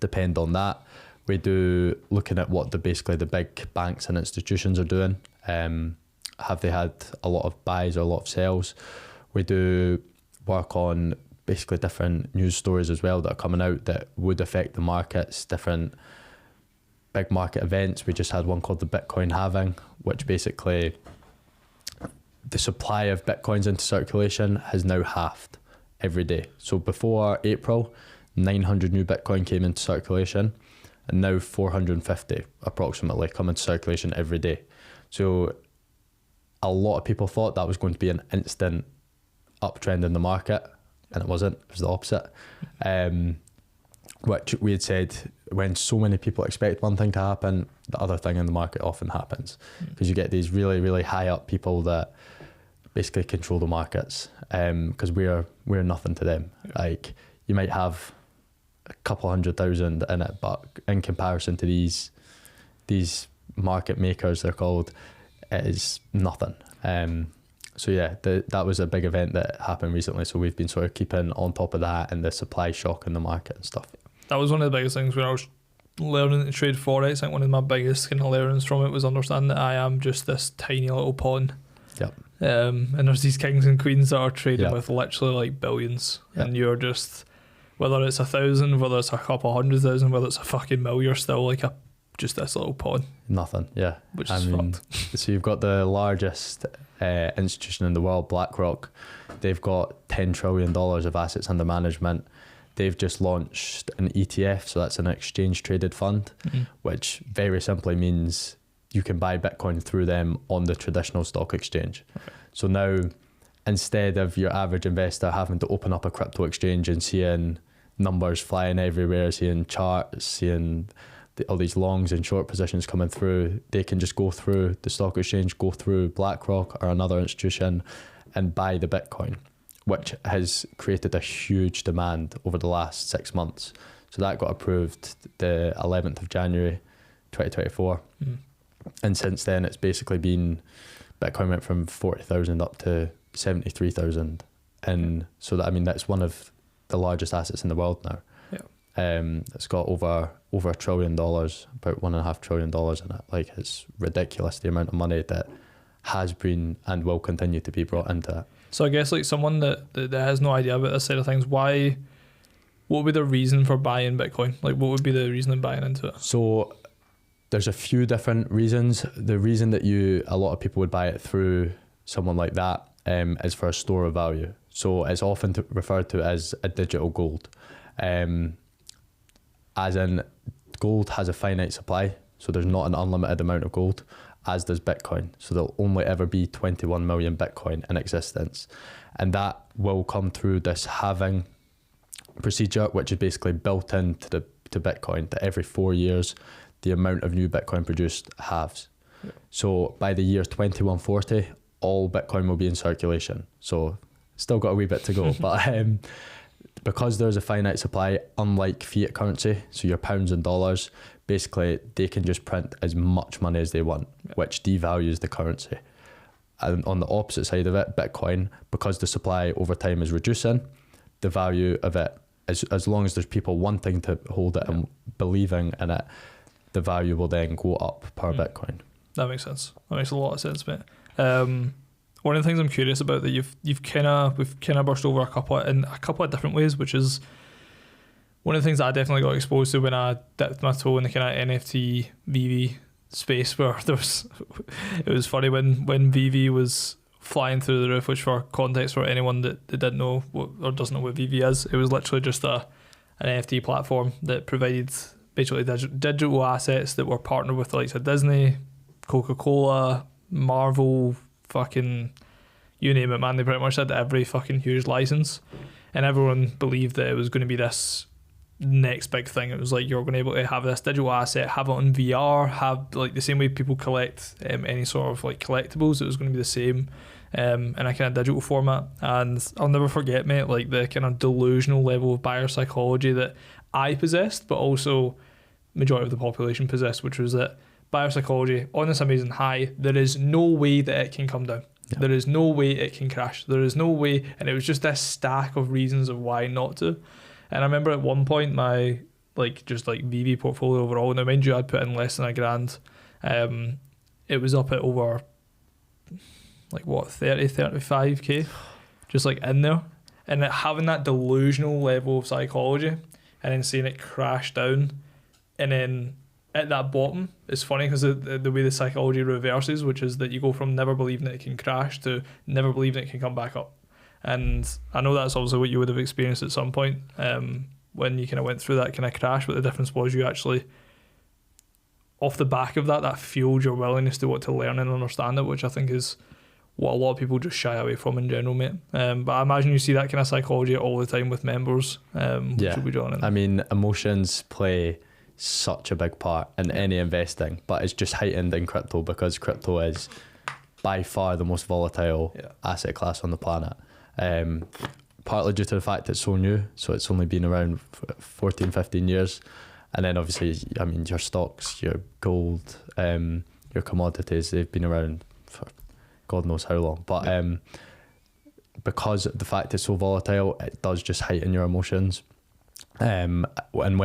depend on that. We do looking at what basically the big banks and institutions are doing. Have they had a lot of buys or a lot of sells? We do work on basically different news stories as well that are coming out that would affect the markets, different big market events. We just had one called the Bitcoin halving, which basically the supply of Bitcoins into circulation has now halved every day. So before April, 900 new Bitcoin came into circulation, and now 450 approximately come into circulation every day. So a lot of people thought that was going to be an instant uptrend in the market, and it wasn't. It was the opposite. Which we had said, when so many people expect one thing to happen, the other thing in the market often happens, because you get these really, really high up people that basically control the markets, because we're nothing to them. Like, you might have a couple 100,000 in it, but in comparison to these market makers, they're called, it is nothing. So yeah, that was a big event that happened recently. So we've been sort of keeping on top of that and the supply shock in the market and stuff. That was one of the biggest things when I was learning to trade Forex. I think one of my biggest kind of learnings from it was understanding that I am just this tiny little pawn. Yep. And there's these kings and queens that are trading with literally like billions, and you're just, whether it's 1,000, whether it's a couple 100,000, whether it's a fucking mil, you're still like just this little pawn. Nothing, yeah. Which is fucked. So you've got the largest institution in the world, BlackRock. They've got $10 trillion of assets under management. They've just launched an ETF, so that's an exchange traded fund, which very simply means you can buy Bitcoin through them on the traditional stock exchange. Okay. So now, instead of your average investor having to open up a crypto exchange and seeing numbers flying everywhere, seeing charts, seeing all these longs and short positions coming through, they can just go through the stock exchange, go through BlackRock or another institution and buy the Bitcoin, which has created a huge demand over the last 6 months. So that got approved the 11th of January 2024. And since then, it's basically been, Bitcoin went from 40,000 up to 73,000. And so that, I mean, that's one of the largest assets in the world now. It's got over $1 trillion, about $1.5 trillion in it. Like, it's ridiculous the amount of money that has been and will continue to be brought into it. So I guess like someone that has no idea about this side of things, what would be the reason for buying Bitcoin? Like, what would be the reason of buying into it? So there's a few different reasons. The reason that a lot of people would buy it through someone like that is for a store of value. So it's often referred to as a digital gold. As in, gold has a finite supply, so there's not an unlimited amount of gold, as does Bitcoin. So there'll only ever be 21 million Bitcoin in existence. And that will come through this halving procedure, which is basically built into to Bitcoin, that every 4 years, the amount of new Bitcoin produced halves. Yeah. So by the year 2140, all Bitcoin will be in circulation. So still got a wee bit to go, but because there's a finite supply, unlike fiat currency, so your pounds and dollars, basically they can just print as much money as they want, which devalues the currency. And on the opposite side of it, Bitcoin, because the supply over time is reducing, the value of it, as long as there's people wanting to hold it and believing in it, the value will then go up per Bitcoin. That makes sense. That makes a lot of sense, mate. One of the things I'm curious about that we've kind of brushed over a couple of different ways, which is one of the things that I definitely got exposed to when I dipped my toe in the kind of NFT VV space, where it was funny when VV was flying through the roof, which for context for anyone that didn't know or doesn't know what VV is, it was literally just an NFT platform that provided basically digital assets that were partnered with the likes of Disney, Coca-Cola, Marvel, fucking you name it, man. They pretty much had every fucking huge license, and everyone believed that it was going to be this next big thing. It was like you're going to be able to have this digital asset, have it on VR, have like the same way people collect any sort of like collectibles. It was going to be the same in a kind of digital format. And I'll never forget, mate, like the kind of delusional level of buyer psychology that I possessed, but also majority of the population possessed, which was that buyer psychology on this amazing high. There is no way that it can come down. Yeah. There is no way it can crash. There is no way. And it was just this stack of reasons of why not to. And I remember at one point my VV portfolio overall, now mind you, I'd put in less than $1,000. It was up at over 35k, just like in there. And having that delusional level of psychology and then seeing it crash down, and then at that bottom, it's funny because the way the psychology reverses, which is that you go from never believing that it can crash to never believing it can come back up. And I know that's obviously what you would have experienced at some point when you kind of went through that kind of crash, but the difference was you actually, off the back of that fueled your willingness to want to learn and understand it, which I think is what a lot of people just shy away from in general, mate. But I imagine you see that kind of psychology all the time with members. Which will be drawn in. I mean, emotions play such a big part in any investing, but it's just heightened in crypto because crypto is by far the most volatile asset class on the planet. Partly due to the fact it's so new, so it's only been around 14, 15 years. And then obviously, I mean, your stocks, your gold, your commodities, they've been around for God knows how long. But because of the fact it's so volatile, it does just heighten your emotions. And when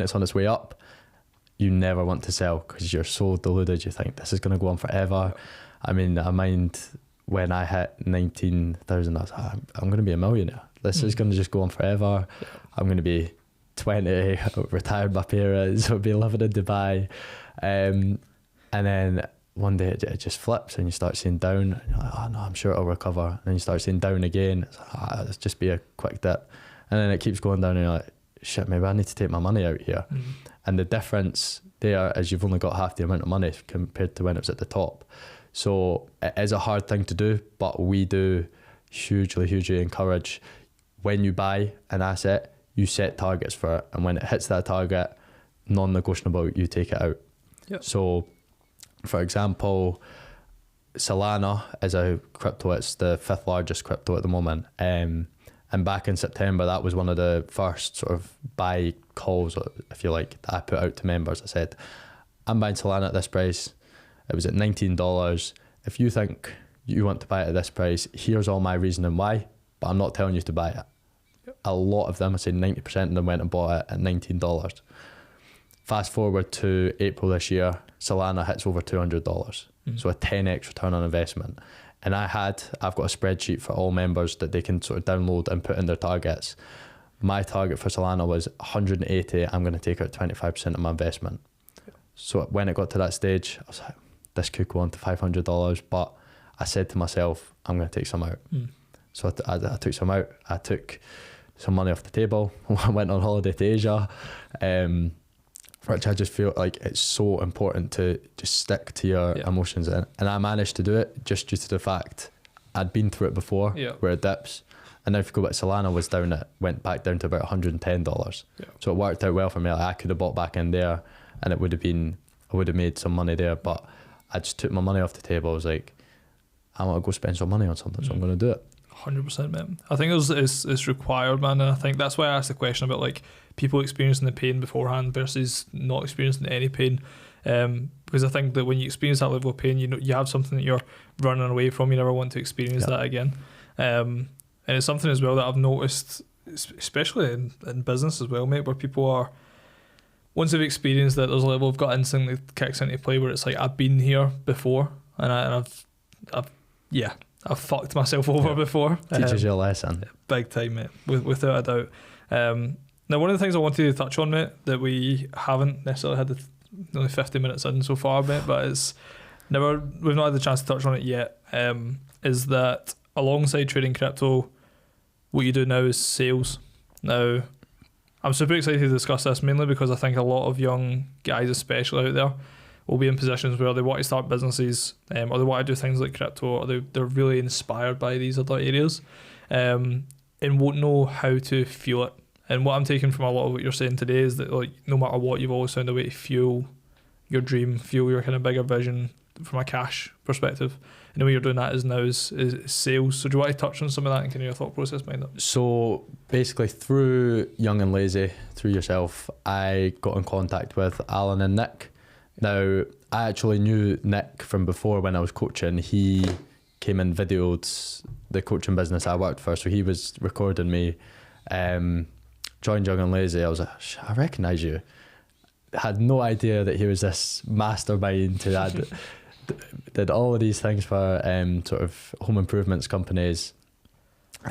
it's on its way up, you never want to sell because you're so deluded. You think this is going to go on forever. I mean, I mind when I hit 19,000, I was like, I'm going to be a millionaire. This is going to just go on forever. I'm going to be 20, retired my parents, I'll be living in Dubai. And then one day it just flips and you start seeing down. And you're like, oh no, I'm sure it'll recover. And then you start seeing down again. It's like, let's just be a quick dip. And then it keeps going down and you're like, shit, maybe I need to take my money out here. And the difference there is you've only got half the amount of money compared to when it was at the top. So it is a hard thing to do, but we do hugely encourage when you buy an asset, you set targets for it. And when it hits that target, non-negotiable, you take it out. Yep. So for example, Solana is a crypto, it's the 5th largest crypto at the moment. And back in September, that was one of the first sort of buy calls, if you like, that I put out to members. I said, I'm buying Solana at this price. It was at $19. If you think you want to buy it at this price, here's all my reasoning why, but I'm not telling you to buy it. Yep. A lot of them, I say 90% of them went and bought it at $19. Fast forward to April this year, Solana hits over $200. So a 10x return on investment. And I've got a spreadsheet for all members that they can sort of download and put in their targets. My target for Solana was 180. I'm going to take out 25% of my investment. So when it got to that stage, I was like, this could go on to $500. But I said to myself, I'm going to take some out. So I took some out. I took some money off the table. I went on holiday to Asia. Which I just feel like it's so important to just stick to your emotions. And I managed to do it just due to the fact I'd been through it before where it dips. And now if you go back, Solana went back down to about $110. So it worked out well for me. Like I could have bought back in there and I would have made some money there. But I just took my money off the table. I was like, I want to go spend some money on something, so I'm going to do it. 100%, man. I think it's required, man. And I think that's why I asked the question about like people experiencing the pain beforehand versus not experiencing any pain. Because I think that when you experience that level of pain, you have something that you're running away from. You never want to experience that again. And it's something as well that I've noticed, especially in business as well, mate, where people are, once they've experienced that, there's a level of gut instinct that kicks into play where it's like, I've been here before and I've fucked myself over before. Teaches you a lesson. Big time, mate, without a doubt. Now, one of the things I wanted to touch on, mate, that we haven't necessarily had only 50 minutes in so far, mate, but we've not had the chance to touch on it yet, is that alongside trading crypto, what you do now is sales. Now, I'm super excited to discuss this mainly because I think a lot of young guys, especially out there, will be in positions where they want to start businesses or they want to do things like crypto, or they're really inspired by these other areas and won't know how to fuel it. And what I'm taking from a lot of what you're saying today is that like no matter what, you've always found a way to fuel your dream, fuel your kind of bigger vision from a cash perspective. And the way you're doing that is sales. So do you want to touch on some of that and kind of your thought process behind that? So basically through Young and Lazy, through yourself, I got in contact with Alan and Nick. Now, I actually knew Nick from before when I was coaching. He came and videoed the coaching business I worked for, so he was recording me. Joined Young and Lazy. I was like, I recognise you. Had no idea that he was this mastermind who did all of these things for sort of home improvements companies.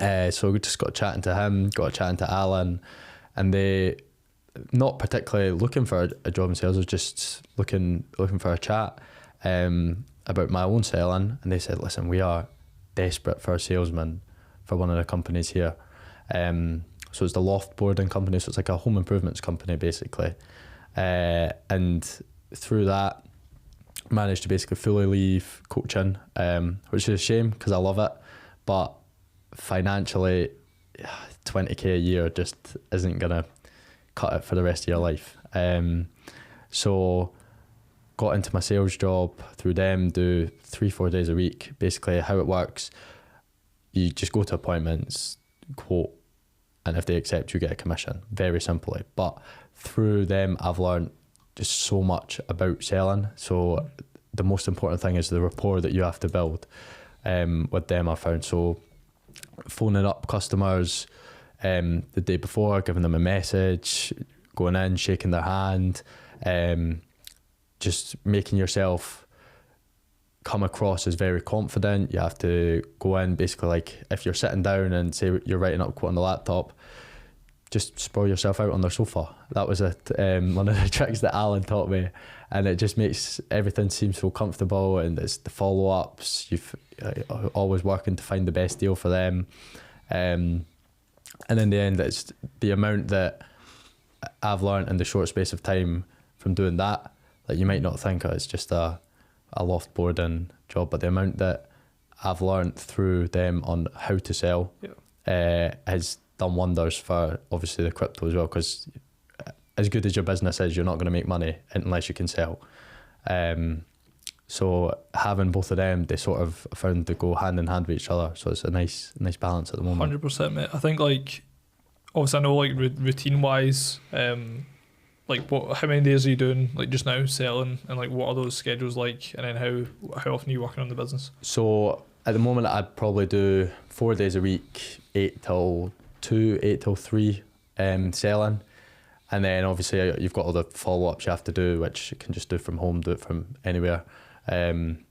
So we just got chatting to him, got chatting to Alan, and they, not particularly looking for a job in sales, was just looking for a chat about my own selling. And they said, listen, we are desperate for a salesman for one of the companies here. So it's the Loft Boarding Company, so it's like a home improvements company basically. And through that, managed to basically fully leave coaching, which is a shame because I love it, but financially, 20k a year just isn't gonna cut it for the rest of your life. So got into my sales job through them, do 3-4 days a week. Basically how it works, you just go to appointments, quote, and if they accept, you get a commission, very simply. But through them, I've learned just so much about selling. So the most important thing is the rapport that you have to build with them, I found. So phoning up customers the day before, giving them a message, going in, shaking their hand, just making yourself come across as very confident. You have to go in basically like if you're sitting down and say you're writing up a quote on the laptop, just sprawl yourself out on their sofa. That was one of the tricks that Alan taught me, and it just makes everything seem so comfortable. And it's the follow-ups, you've always working to find the best deal for them, and in the end, it's the amount that I've learned in the short space of time from doing that. Like, you might not think it's just a loft boarding job, but the amount that I've learned through them on how to sell has done wonders for obviously the crypto as well, because as good as your business is, you're not going to make money unless you can sell. So having both of them, they sort of found to go hand in hand with each other. So it's a nice balance at the moment. 100%, mate. I think, like, obviously I know, like, routine wise, like, how many days are you doing, like, just now selling, and like what are those schedules like, and then how often are you working on the business? So at the moment I'd probably do 4 days a week, 8 till 2, 8 till 3 selling, and then obviously you've got all the follow-ups you have to do, which you can just do from home, do it from anywhere, and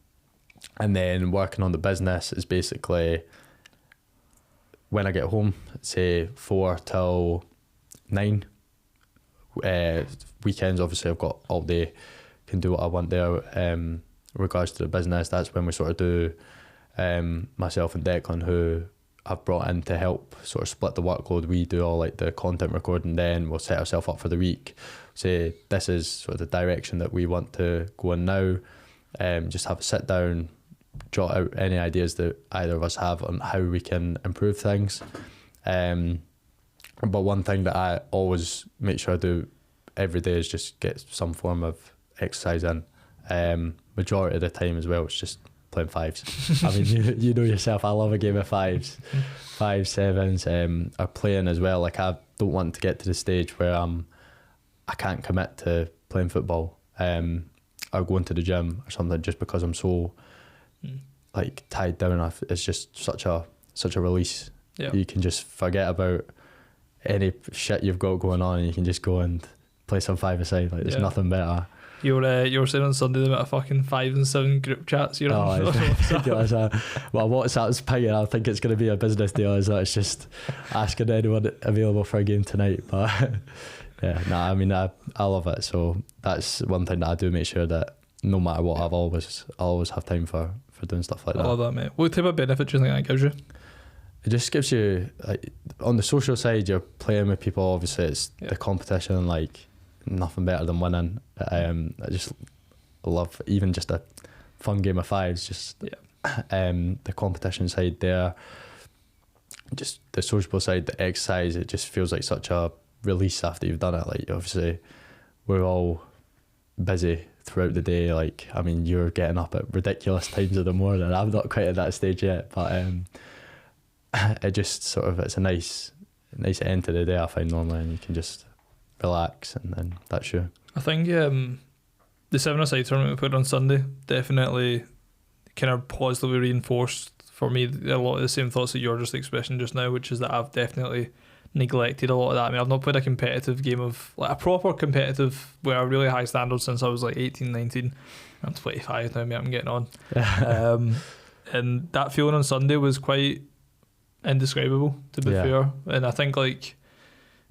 then working on the business is basically when I get home, say 4 till 9. Weekends obviously I've got all day, can do what I want there. In regards to the business, that's when we sort of do, myself and Declan, who I've brought in to help sort of split the workload. We do all like the content recording, then we'll set ourselves up for the week, say this is sort of the direction that we want to go in now, just have a sit down, jot out any ideas that either of us have on how we can improve things. But one thing that I always make sure I do every day is just get some form of exercise in. Majority of the time as well, it's just playing fives. I mean, you know yourself, I love a game of fives, 5, 7s, or playing as well. Like, I don't want to get to the stage where I can't commit to playing football or going to the gym or something, just because I'm so like tied down. It's just such a release. Yeah. You can just forget about any shit you've got going on, and you can just go and play some five-a-side. Like, there's nothing better. You were saying on Sunday the amount of fucking 5 and 7 group chats you're on. Ridiculous. Well, WhatsApp's pinging. I think it's going to be a business deal. It's just asking anyone available for a game tonight. But yeah, I mean, I love it. So that's one thing that I do make sure that no matter what, I'll always have time for doing stuff like that. I love that, mate. What type of benefit do you think that gives you? It just gives you, like, on the social side, you're playing with people. Obviously, it's the competition, like, nothing better than winning. I just love even just a fun game of fives. Just the competition side there, just the sociable side, the exercise. It just feels like such a release after you've done it. Like, obviously, we're all busy throughout the day. Like, I mean, you're getting up at ridiculous times of the morning. I'm not quite at that stage yet, but it just sort of, it's a nice end to the day, I find, normally, and you can just relax, and then that's you. I think the the 7-a-side tournament we put on Sunday definitely kind of positively reinforced for me a lot of the same thoughts that you're just expressing just now, which is that I've definitely neglected a lot of that. I mean, I've not played a competitive game of, like, a proper competitive where a really high standard since I was like 18, 19. I'm 25 now, mate, I'm getting on. And that feeling on Sunday was quite indescribable, to be fair. And I think, like,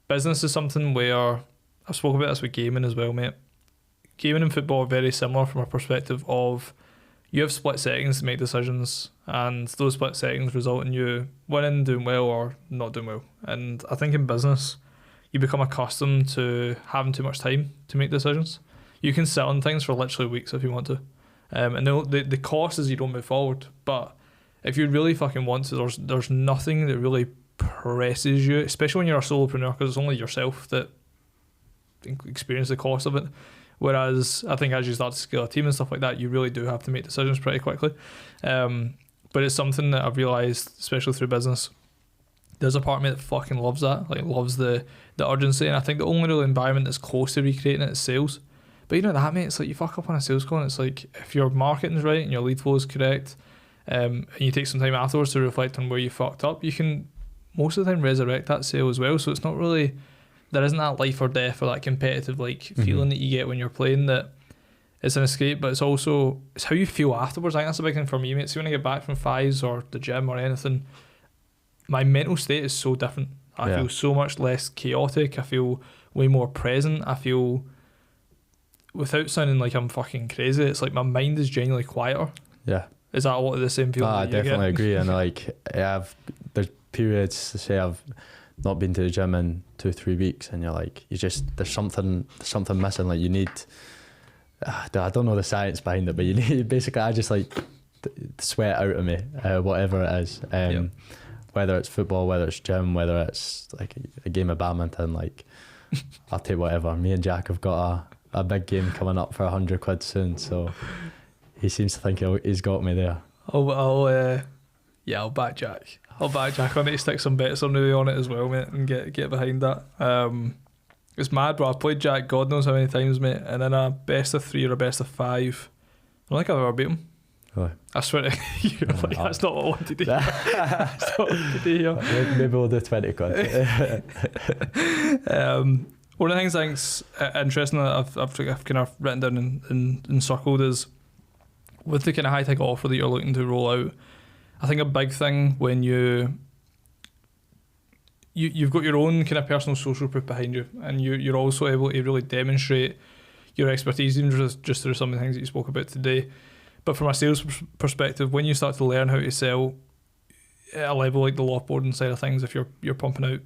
business is something where I've spoken about this with gaming as well, mate. Gaming and football are very similar from a perspective of you have split seconds to make decisions, and those split seconds result in you winning, doing well, or not doing well. And I think in business, you become accustomed to having too much time to make decisions. You can sit on things for literally weeks if you want to. And the cost is you don't move forward. But if you really fucking want to, there's nothing that really presses you, especially when you're a solopreneur, because it's only yourself that experience the cost of it. Whereas I think as you start to scale a team and stuff like that, you really do have to make decisions pretty quickly. But it's something that I've realised, especially through business, there's a part of me that fucking loves that, like loves the urgency. And I think the only real environment that's close to recreating it is sales. But you know that, mate, it's like you fuck up on a sales call and it's like if your marketing's right and your lead flow is correct, and you take some time afterwards to reflect on where you fucked up, you can most of the time resurrect that sale as well. So it's not really, there isn't that life or death or that competitive like feeling that you get when you're playing that it's an escape, but it's also, it's how you feel afterwards. I think that's a big thing for me, mate. See, when I get back from fives or the gym or anything, my mental state is so different. I feel so much less chaotic. I feel way more present. I feel, without sounding like I'm fucking crazy, it's like my mind is genuinely quieter. Yeah. Is that a lot of the same feeling? I definitely agree. And like, there's periods to say I've not been to the gym in 2-3 weeks, and you're like, there's something missing. Like you need, I don't know the science behind it, but you need, basically, I just like sweat out of me, whatever it is. Whether it's football, whether it's gym, whether it's like a game of badminton, like I'll take whatever. Me and Jack have got a big game coming up for £100 soon, so he seems to think he's got me there. I'll back Jack. I need to stick some bets on it as well, mate, and get behind that. It's mad, bro. I've played Jack God knows how many times, mate, and in a best of 3 or a best of 5, I don't think I've ever beat him. Really? I swear to you, like, that's not what I wanted to do. That's not what I wanted to hear. Maybe we'll do 20 quid. One of the things I think's interesting that I've kind of written down and circled is with the kind of high ticket offer that you're looking to roll out. I think a big thing when you've got your own kind of personal social proof behind you, and you're also able to really demonstrate your expertise, even just through some of the things that you spoke about today. But from a sales perspective, when you start to learn how to sell at a level like the offboarding side of things, if you're pumping out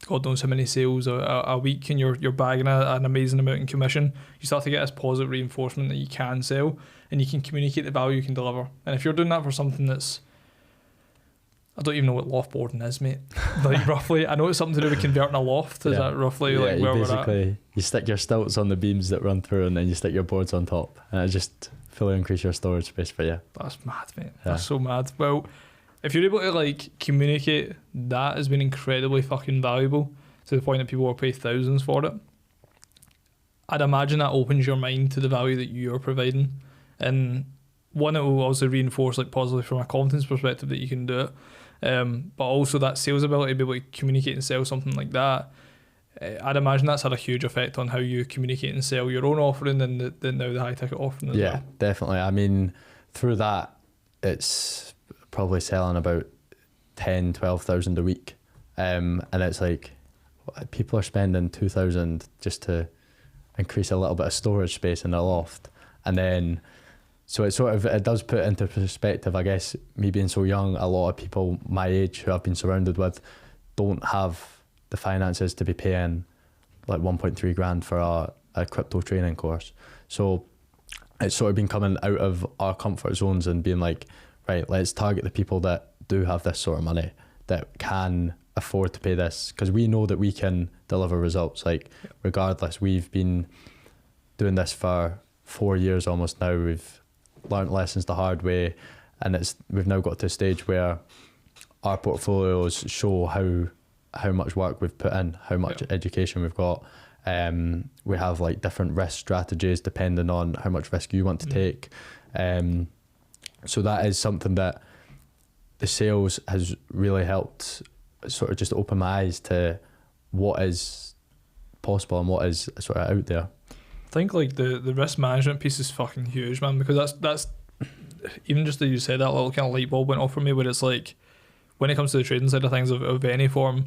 God knows how many sales a week and you're bagging an amazing amount in commission, you start to get this positive reinforcement that you can sell and you can communicate the value you can deliver. And if you're doing that for something that's, I don't even know what loftboarding is, mate. Like roughly, I know it's something to do with converting a loft. Is that roughly like where we're at? You stick your stilts on the beams that run through and then you stick your boards on top, and it just fully increase your storage space for you. That's mad, mate. That's so mad. Well, if you're able to like communicate that has been incredibly fucking valuable to the point that people will pay thousands for it, I'd imagine that opens your mind to the value that you're providing. And one, it will also reinforce like positively from a confidence perspective that you can do it. But also that sales ability to be able to communicate and sell something like that, I'd imagine that's had a huge effect on how you communicate and sell your own offering and now the high ticket offering as well. Definitely. I mean, through that, it's probably selling about 10,000-12,000 a week, and it's like people are spending 2,000 just to increase a little bit of storage space in their loft, and then so it does put into perspective, I guess, me being so young, a lot of people my age who I've been surrounded with don't have the finances to be paying like 1.3 grand for a crypto training course. So it's sort of been coming out of our comfort zones and being like, right, let's target the people that do have this sort of money, that can afford to pay this, because we know that we can deliver results. Like regardless, we've been doing this for 4 years almost now. We've learned lessons the hard way, and we've now got to a stage where our portfolios show how much work we've put in, how much education we've got, We have like different risk strategies depending on how much risk you want to take. So that is something that the sales has really helped sort of just open my eyes to what is possible and what is sort of out there. I think like the risk management piece is fucking huge, man, because that's even just that you said that little kind of light bulb went off for me, where it's like when it comes to the trading side of things of any form,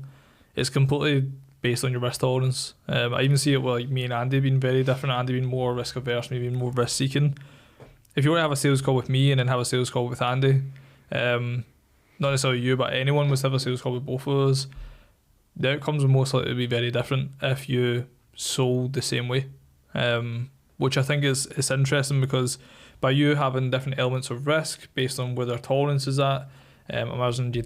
it's completely based on your risk tolerance. I even see it with like me and Andy being very different. Andy being more risk averse, maybe more risk seeking. If you were to have a sales call with me and then have a sales call with Andy, not necessarily you, but anyone was to have a sales call with both of us, the outcomes would most likely be very different if you sold the same way. Which I think is interesting, because by you having different elements of risk based on where their tolerance is at, imagine you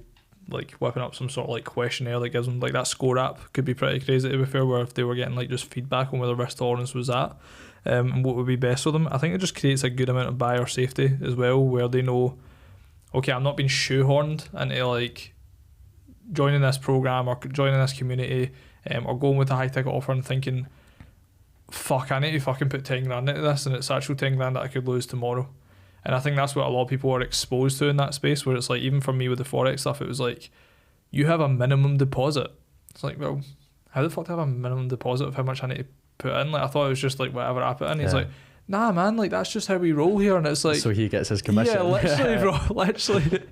like whipping up some sort of like questionnaire that gives them like that score app could be pretty crazy, to be fair, where if they were getting like just feedback on where their risk tolerance was at, and what would be best for them. I think it just creates a good amount of buyer safety as well, where they know, okay, I'm not being shoehorned into like joining this program or joining this community, or going with a high ticket offer and thinking, fuck, I need to fucking put 10 grand into this, and it's actual 10 grand that I could lose tomorrow. And I think that's what a lot of people are exposed to in that space, where it's like, even for me with the Forex stuff, it was like, you have a minimum deposit. It's like, well, how the fuck do I have a minimum deposit of how much I need to put in? Like, I thought it was just like whatever I put in. He's like, nah, man, like that's just how we roll here. And it's like, so he gets his commission. Yeah, literally, bro, literally.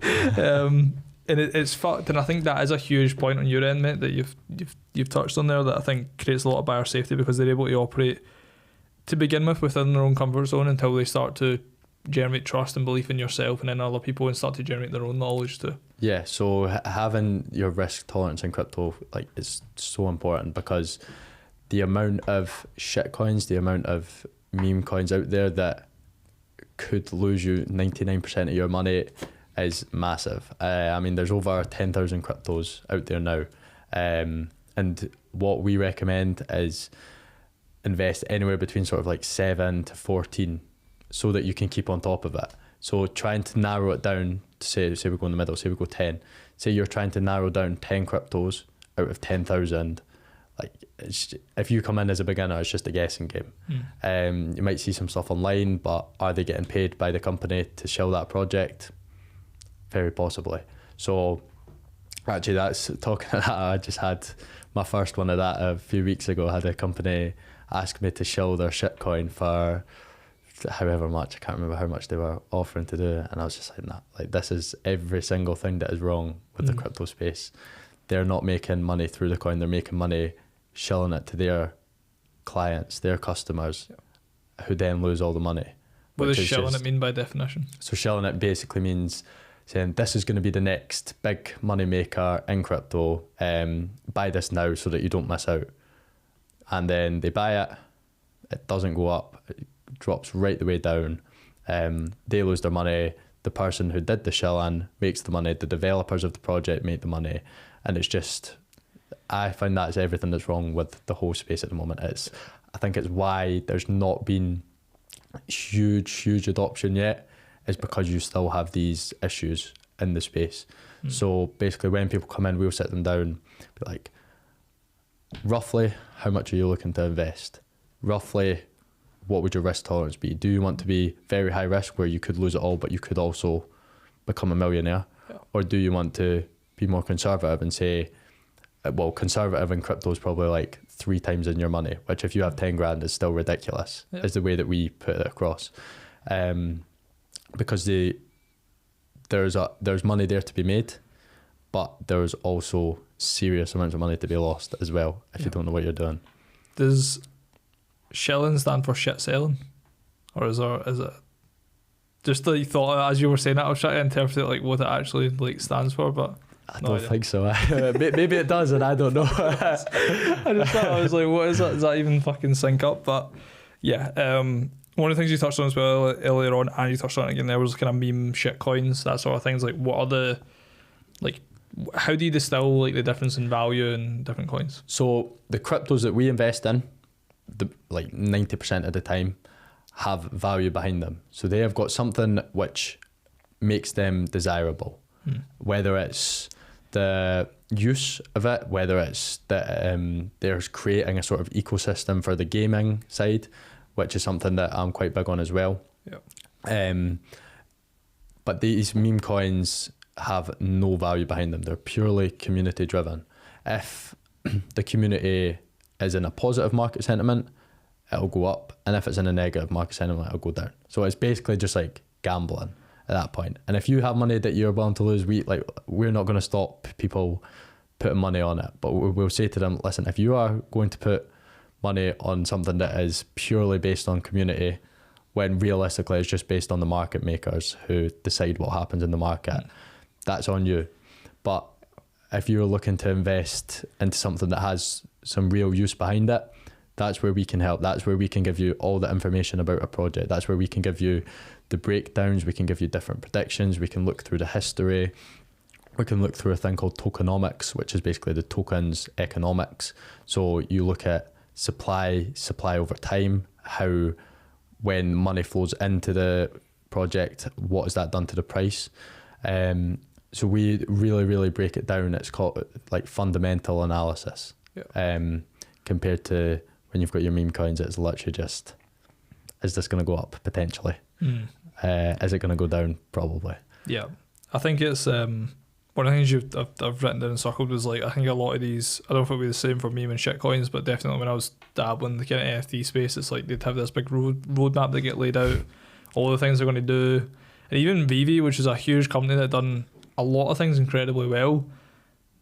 And it's fucked. And I think that is a huge point on your end, mate, that you've touched on there, that I think creates a lot of buyer safety, because they're able to operate to begin with within their own comfort zone until they start to generate trust and belief in yourself and then other people, and start to generate their own knowledge too. Yeah, so having your risk tolerance in crypto like is so important, because the amount of shit coins, the amount of meme coins out there that could lose you 99% of your money is massive. I mean, there's over 10,000 cryptos out there now, and what we recommend is invest anywhere between sort of like 7 to 14, so that you can keep on top of it. So trying to narrow it down to say we go in the middle, say we go 10. Say you're trying to narrow down 10 cryptos out of 10,000. Like, if you come in as a beginner, it's just a guessing game. You might see some stuff online, but are they getting paid by the company to shill that project? Very possibly. So actually, that's talking of that, I just had my first one of that a few weeks ago. I had a company ask me to shill their shitcoin for however much. I can't remember how much they were offering to do it, and I was just like, nah, like this is every single thing that is wrong with the crypto space. They're not making money through the coin, they're making money shilling it to their clients, their customers, who then lose all the money. What does shilling it mean by definition? So shilling it basically means saying, this is going to be the next big money maker in crypto, buy this now so that you don't miss out. And then they buy it, it doesn't go up, it drops right the way down, they lose their money, the person who did the shill-in makes the money, the developers of the project make the money, and it's just, I find that's everything that's wrong with the whole space at the moment. I think it's why there's not been huge adoption yet, is because you still have these issues in the space. So basically when people come in, we'll sit them down, be like, roughly how much are you looking to invest? Roughly what would your risk tolerance be? Do you want to be very high risk where you could lose it all but you could also become a millionaire? Or do you want to be more conservative and say, well, conservative in crypto is probably like 3 times in your money, which if you have 10 grand is still ridiculous, is the way that we put it across. Because there's money there to be made, but there's also serious amounts of money to be lost as well if you don't know what you're doing. Does shilling stand for shit selling, or is it just the thought as you were saying it? I was trying to interpret it like what it actually like stands for, but I don't think so. Maybe it does, and I don't know. I just thought, I was like, what is that? Does that even fucking sync up? But yeah, one of the things you touched on as well earlier on, and you touched on it again there, was kind of meme shit coins, that sort of things. Like, what are the, like, how do you distill like the difference in value in different coins? So the cryptos that we invest in, like 90% of the time, have value behind them. So they have got something which makes them desirable. Whether it's the use of it, whether it's that there's creating a sort of ecosystem for the gaming side, which is something that I'm quite big on as well. Yeah. But these meme coins have no value behind them. They're purely community driven. If the community is in a positive market sentiment, it'll go up, and if it's in a negative market sentiment, it'll go down. So it's basically just like gambling at that point. And if you have money that you're willing to lose, we're not going to stop people putting money on it, but we'll say to them, listen, if you are going to put money on something that is purely based on community, when realistically it's just based on the market makers who decide what happens in the market, that's on you. But if you're looking to invest into something that has some real use behind it, that's where we can help. That's where we can give you all the information about a project. That's where we can give you the breakdowns. We can give you different predictions. We can look through the history. We can look through a thing called tokenomics, which is basically the tokens economics. So you look at supply over time, how when money flows into the project, what has that done to the price? So we really break it down. It's called like fundamental analysis. Yeah. Compared to when you've got your meme coins, it's literally just, is this going to go up? Potentially. Is it going to go down? Probably. Yeah. I think it's one of the things I've written down and circled was like, I think a lot of these, I don't know if it'll be the same for meme and shit coins, but definitely when I was dabbling in the kind of NFT space, it's like they'd have this big roadmap that get laid out, all the things they're going to do. And even Vivi, which is a huge company that done a lot of things incredibly well,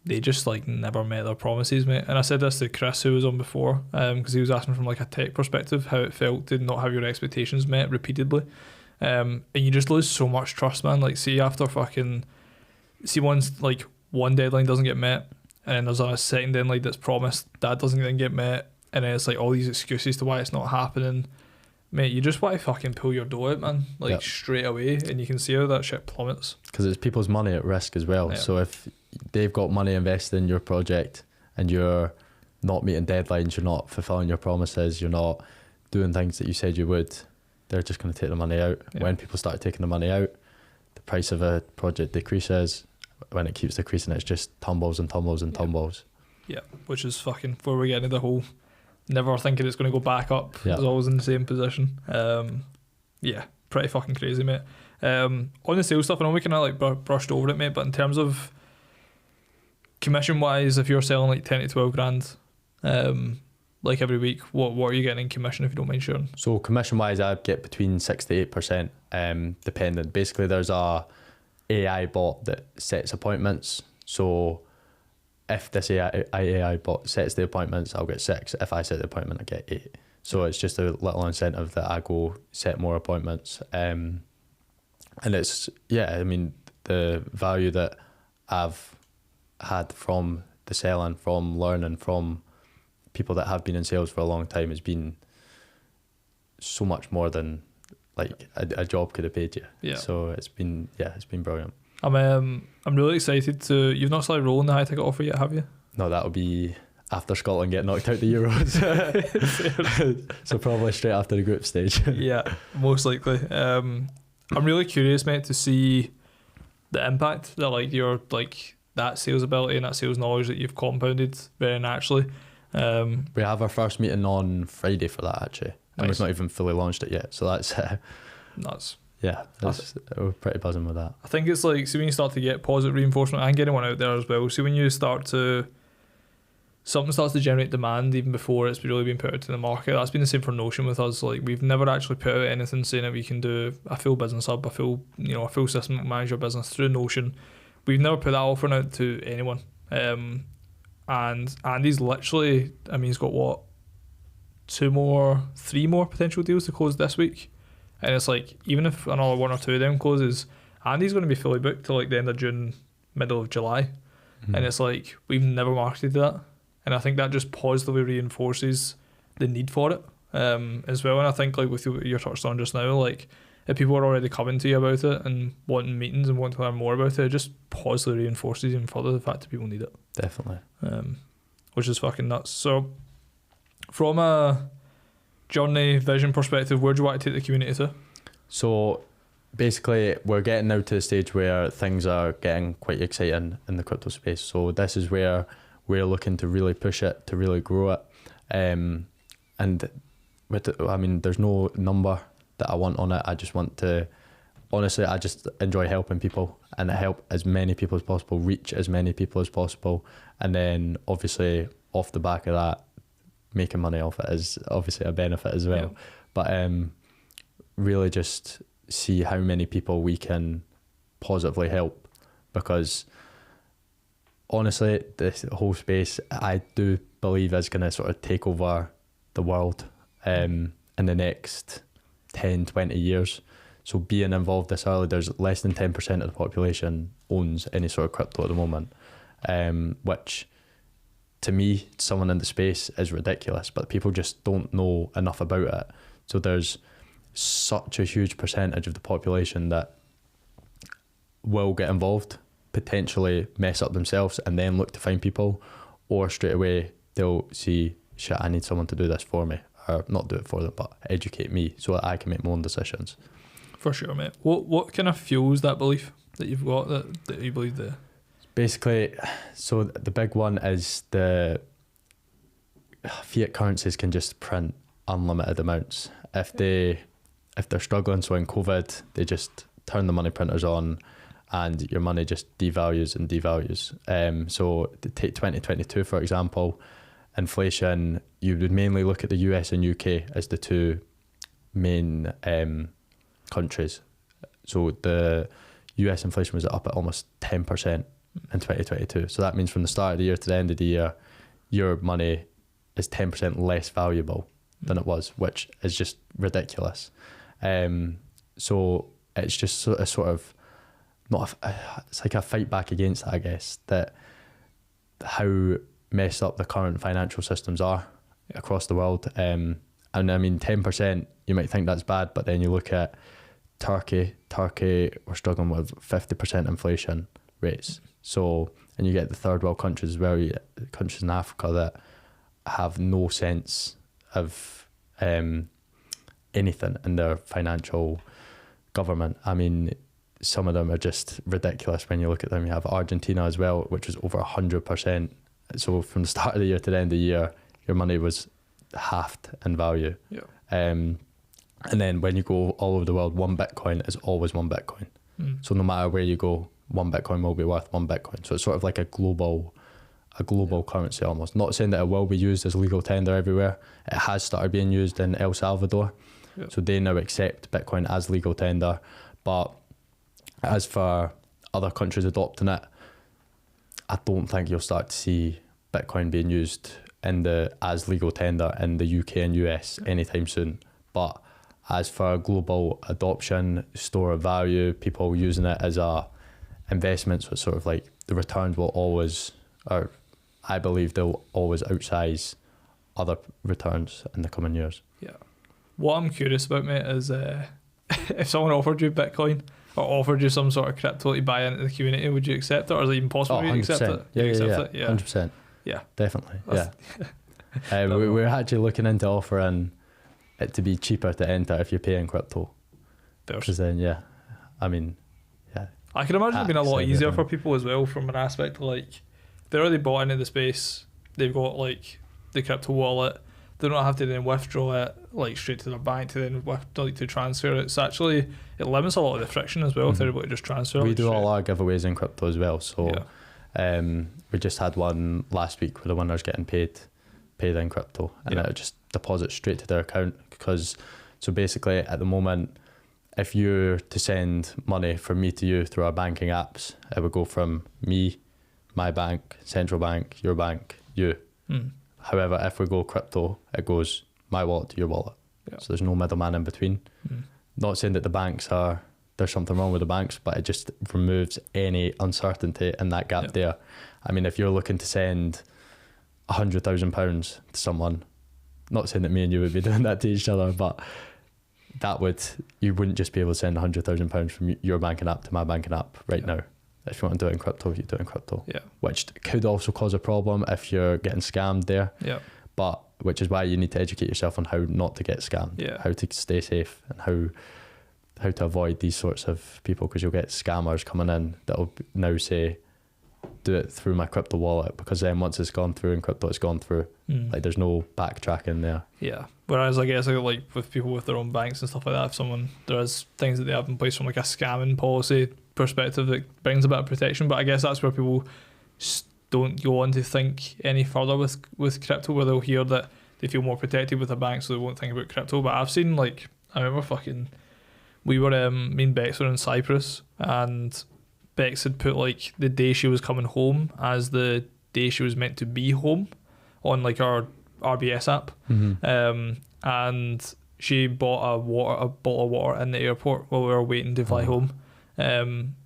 they just like never met their promises, mate. And I said this to Chris, who was on before, because he was asking from like a tech perspective how it felt to not have your expectations met repeatedly, and you just lose so much trust, man. Like, see once like one deadline doesn't get met, and then there's a second deadline that's promised that doesn't then get met, and then it's like all these excuses to why it's not happening, mate. You just want to fucking pull your dough out, man, like straight away, and you can see how that shit plummets. Because it's people's money at risk as well. Yeah. So if they've got money invested in your project and you're not meeting deadlines, you're not fulfilling your promises, you're not doing things that you said you would, they're just going to take the money out. Yeah. When people start taking the money out, the price of a project decreases. When it keeps decreasing, it's just tumbles and tumbles and tumbles. Yeah, which is fucking before we get into the whole never thinking it's going to go back up. Yeah. It's always in the same position. Yeah, pretty fucking crazy, mate. On the sales stuff, I know we kind of like brushed over it, mate, but in terms of commission wise, if you're selling like 10 to 12 grand like every week, what are you getting in commission, if you don't mind sharing? So commission wise, I get between 6 to 8%, dependent. Basically, there's a AI bot that sets appointments. So if this AI bot sets the appointments, I'll get 6. If I set the appointment, I get 8. So it's just a little incentive that I go set more appointments. And it's, I mean, the value that I've had from the selling, from learning, from people that have been in sales for a long time has been so much more than like a job could have paid you. Yeah. So it's been brilliant. I'm really excited to. You've not started rolling the high ticket offer yet, have you? No, that'll be after Scotland get knocked out the Euros. So probably straight after the group stage. Yeah, most likely. I'm really curious, mate, to see the impact that like your like that sales ability and that sales knowledge that you've compounded very naturally. We have our first meeting on Friday for that, actually. And nice. we've not even fully launched it yet, so that's nuts. Yeah, we're pretty buzzing with that. I think it's like, see when you start to get positive reinforcement and getting one out there as well. See when you start to, something starts to generate demand even before it's really been put out to the market. That's been the same for Notion with us. Like, we've never actually put out anything saying that we can do a full business hub, a full system that manage your business through Notion. We've never put that offering out to anyone. And Andy's literally, I mean, he's got what, 3 more potential deals to close this week. And it's like, even if another 1 or 2 of them closes, Andy's going to be fully booked till like the end of June, middle of July. Mm-hmm. And it's like, we've never marketed that. And I think that just positively reinforces the need for it as well. And I think like with what you touched on just now, like if people are already coming to you about it and wanting meetings and wanting to learn more about it, it just positively reinforces even further the fact that people need it. Definitely. Which is fucking nuts. So from a journey vision perspective, where do you want to take the community to? So basically we're getting now to the stage where things are getting quite exciting in the crypto space. So this is where we're looking to really push it, to really grow it. And there's no number that I want on it. I just want to, honestly, I just enjoy helping people and help as many people as possible, reach as many people as possible. And then obviously off the back of that, making money off it is obviously a benefit as well. Yeah. But really just see how many people we can positively help, because honestly, this whole space, I do believe, is going to sort of take over the world in the next 10, 20 years. So being involved this early, there's less than 10% of the population owns any sort of crypto at the moment, which to me, someone in the space, is ridiculous, but people just don't know enough about it. So there's such a huge percentage of the population that will get involved, potentially mess up themselves, and then look to find people, or straight away they'll see, shit, I need someone to do this for me, or not do it for them, but educate me so that I can make my own decisions. For sure, mate. What kind of fuels that belief that you've got, that you believe there? Basically, so the big one is the fiat currencies can just print unlimited amounts. If they're struggling, so in COVID, they just turn the money printers on and your money just devalues and devalues. So to take 2022, for example, inflation, you would mainly look at the US and UK as the two main countries. So the US inflation was up at almost 10% in 2022. So that means from the start of the year to the end of the year, your money is 10% less valuable than it was, which is just ridiculous. So it's just sort of it's like a fight back against that, I guess, that how messed up the current financial systems are across the world. And I mean, 10%, you might think that's bad, but then you look at Turkey, we're struggling with 50% inflation rates. So, and you get the third world countries as well, countries in Africa that have no sense of anything in their financial government. I mean, some of them are just ridiculous when you look at them. You have Argentina as well, which was over 100%. So from the start of the year to the end of the year, your money was halved in value. Yeah. And then when you go all over the world, one Bitcoin is always one Bitcoin. So no matter where you go, one Bitcoin will be worth one Bitcoin. So it's sort of like a global currency almost. Not saying that it will be used as legal tender everywhere. It has started being used in El Salvador. Yeah. So they now accept Bitcoin as legal tender. But as for other countries adopting it, I don't think you'll start to see Bitcoin being used as legal tender in the UK and US anytime soon. But as for global adoption, store of value, people using it as a investment, so it's sort of like the returns will always, or I believe they'll always outsize other returns in the coming years. Yeah. What I'm curious about, mate, is if someone offered you Bitcoin or offered you some sort of crypto to buy into the community, would you accept it, or is it even possible for you to accept it? Yeah, 100%. Yeah, definitely. We're actually looking into offering it to be cheaper to enter if you're paying crypto. Because then, I can imagine it being a lot easier for people as well, from an aspect of, like, they're already bought into the space, they've got like the crypto wallet, they don't have to then withdraw it like straight to their bank to then to transfer it. So actually it limits a lot of the friction as well if they're able to just transfer. We do all our giveaways in crypto as well, so we just had one last week where the winner's getting paid in crypto, and it just deposits straight to their account. Because so basically at the moment, if you're to send money from me to you through our banking apps, it would go from me, my bank, central bank, your bank, you. However, if we go crypto, it goes my wallet to your wallet. So there's no middleman in between. Not saying that there's something wrong with the banks, but it just removes any uncertainty in that gap there. I mean, if you're looking to send £100,000 to someone, not saying that me and you would be doing that to each other, but you wouldn't just be able to send £100,000 from your banking app to my banking app right now. If you want to do it in crypto, you do it in crypto. Which could also cause a problem if you're getting scammed there. But which is why you need to educate yourself on how not to get scammed, how to stay safe, and how to avoid these sorts of people, because you'll get scammers coming in that'll now say, do it through my crypto wallet, because then once it's gone through in crypto, it's gone through. Like there's no backtracking there. Yeah. Whereas I guess like with people with their own banks and stuff like that, if there is things that they have in place from like a scamming policy perspective that brings a bit of protection, but I guess that's where people don't go on to think any further with crypto, where they'll hear that they feel more protected with a bank, so they won't think about crypto. But I've seen, like, I remember we were me and Bex were in Cyprus, and Bex had put like the day she was coming home as the day she was meant to be home on like our RBS app. And she bought a bottle of water in the airport while we were waiting to fly home.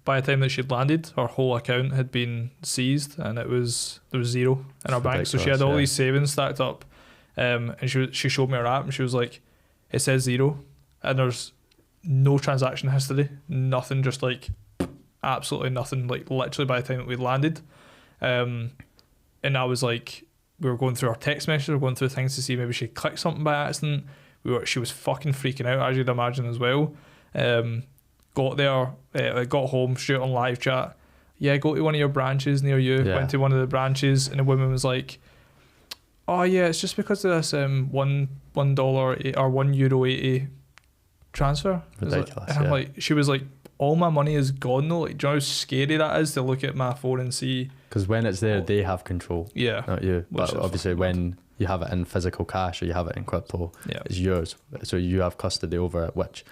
By the time that she'd landed, her whole account had been seized, and there was zero in her bank. So she had all these savings stacked up, and she showed me her app, and she was like, it says zero, and there's no transaction history, nothing, just like absolutely nothing, like literally by the time that we landed. And I was like, we were going through our text messages, we were going through things to see maybe she clicked something by accident. She was fucking freaking out, as you'd imagine as well. Got there, got home, straight on live chat. Yeah, go to one of your branches near you. Went to one of the branches, and the woman was like, "Oh yeah, it's just because of this $1 or €1.80 transfer." Ridiculous. And I'm like, she was like, "All my money is gone though." Like, do you know how scary that is to look at my phone and see? Because when it's there, they have control. Yeah, not you. But obviously, when you have it in physical cash or you have it in crypto, it's yours. So you have custody over it, which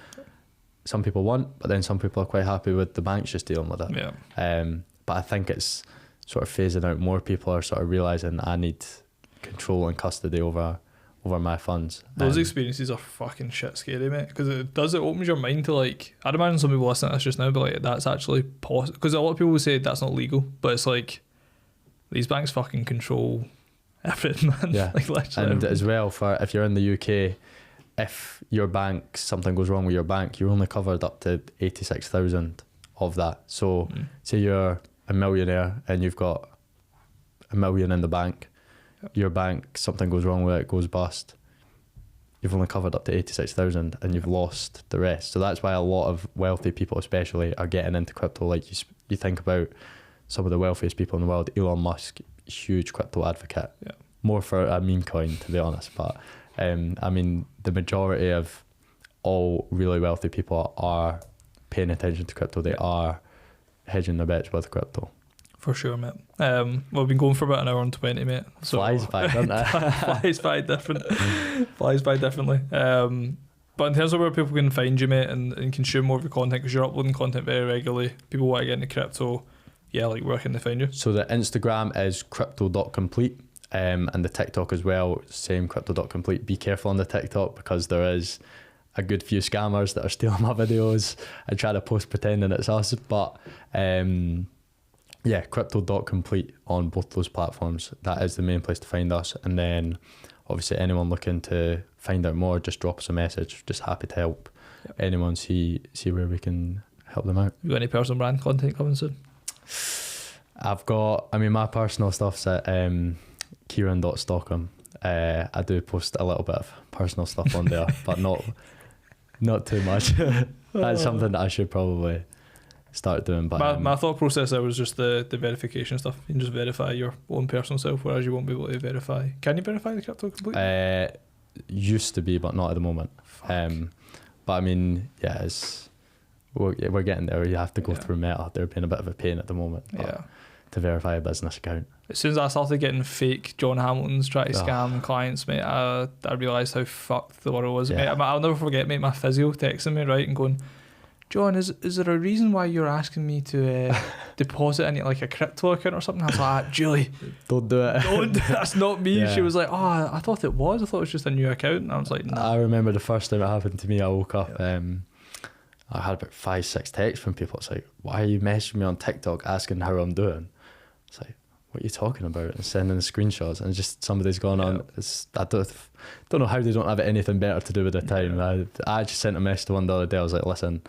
some people want, but then some people are quite happy with the banks just dealing with it. Yeah. But I think it's sort of phasing out. More people are sort of realising I need control and custody over my funds. Those experiences are fucking shit scary, mate, because it opens your mind to, like, I'd imagine some people listening to this just now, but like, that's actually possible, because a lot of people will say that's not legal, but it's like, these banks fucking control everything, man. Yeah. Like, literally and everything. as well, for if you're in the UK, if your bank, something goes wrong with your bank, you're only covered up to 86,000 of that. So say you're a millionaire and you've got $1 million in the bank, your bank, something goes wrong with it, goes bust, you've only covered up to 86,000 and you've lost the rest. So that's why a lot of wealthy people especially are getting into crypto. Like you think about some of the wealthiest people in the world, Elon Musk, huge crypto advocate. Yeah. More for a meme coin, to be honest, but I mean, the majority of all really wealthy people are paying attention to crypto. They are hedging their bets with crypto. For sure, mate. We've been going for about an hour and 20, mate. So flies by, doesn't it? Flies by differently. But in terms of where people can find you, mate, and consume more of your content, because you're uploading content very regularly, people want to get into crypto, like, where can they find you? So the Instagram is crypto.complete. And the TikTok as well, same crypto.complete. Be careful on the TikTok, because there is a good few scammers that are stealing my videos and try to post pretending it's us. But crypto.complete on both those platforms. That is the main place to find us. And then obviously anyone looking to find out more, just drop us a message. Just happy to help anyone see where we can help them out. You got any personal brand content coming soon? My personal stuff's at Kieran Stockham. I do post a little bit of personal stuff on there, but not too much. That's something that I should probably start doing. But my thought process there was just the verification stuff. You can just verify your own personal self, whereas you won't be able to verify. Can you verify the crypto completely? Used to be, but not at the moment. But I mean, we're getting there. You have to go through Meta. They're being a bit of a pain at the moment. To verify a business account. As soon as I started getting fake John Hamiltons trying to scam clients, mate, I realised how fucked the world was. Mate, I'll never forget, mate, my physio texting me, right, and going, "John, is there a reason why you're asking me to deposit in like a crypto account or something?" I was like, "Julie, don't do it. That's not me." She was like, "Oh, I thought it was. I thought it was just a new account." And I was like, "Nah." I remember the first time it happened to me, I woke up, I had about 5-6 texts from people. It's like, "Why are you messaging me on TikTok asking how I'm doing?" It's like, what are you talking about? And sending the screenshots, and just somebody's gone on. I don't know how they don't have anything better to do with their time. I actually sent a message to one the other day. I was like, listen,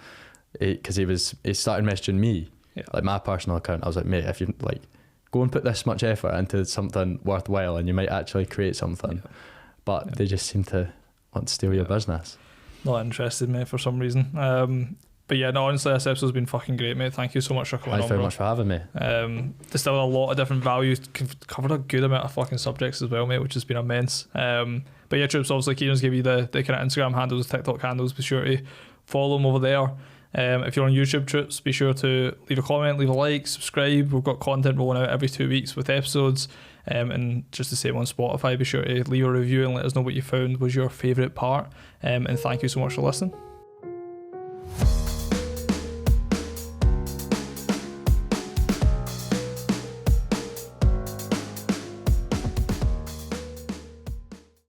because he started messaging me, like my personal account. I was like, mate, if you like, go and put this much effort into something worthwhile, and you might actually create something. But they just seem to want to steal your business. Not interested, mate, for some reason. But yeah, no, honestly, this episode's been fucking great, mate. Thank you so much for coming on, Thanks very bro. much for having me. Distilled a lot of different values, covered a good amount of fucking subjects as well, mate, which has been immense. But yeah, troops, obviously Kieran's give you the kind of Instagram handles, TikTok handles. Be sure to follow them over there. If you're on YouTube, troops, be sure to leave a comment, leave a like, subscribe. We've got content rolling out every 2 weeks with episodes. And just the same on Spotify, be sure to leave a review and let us know what you found was your favourite part. And thank you so much for listening.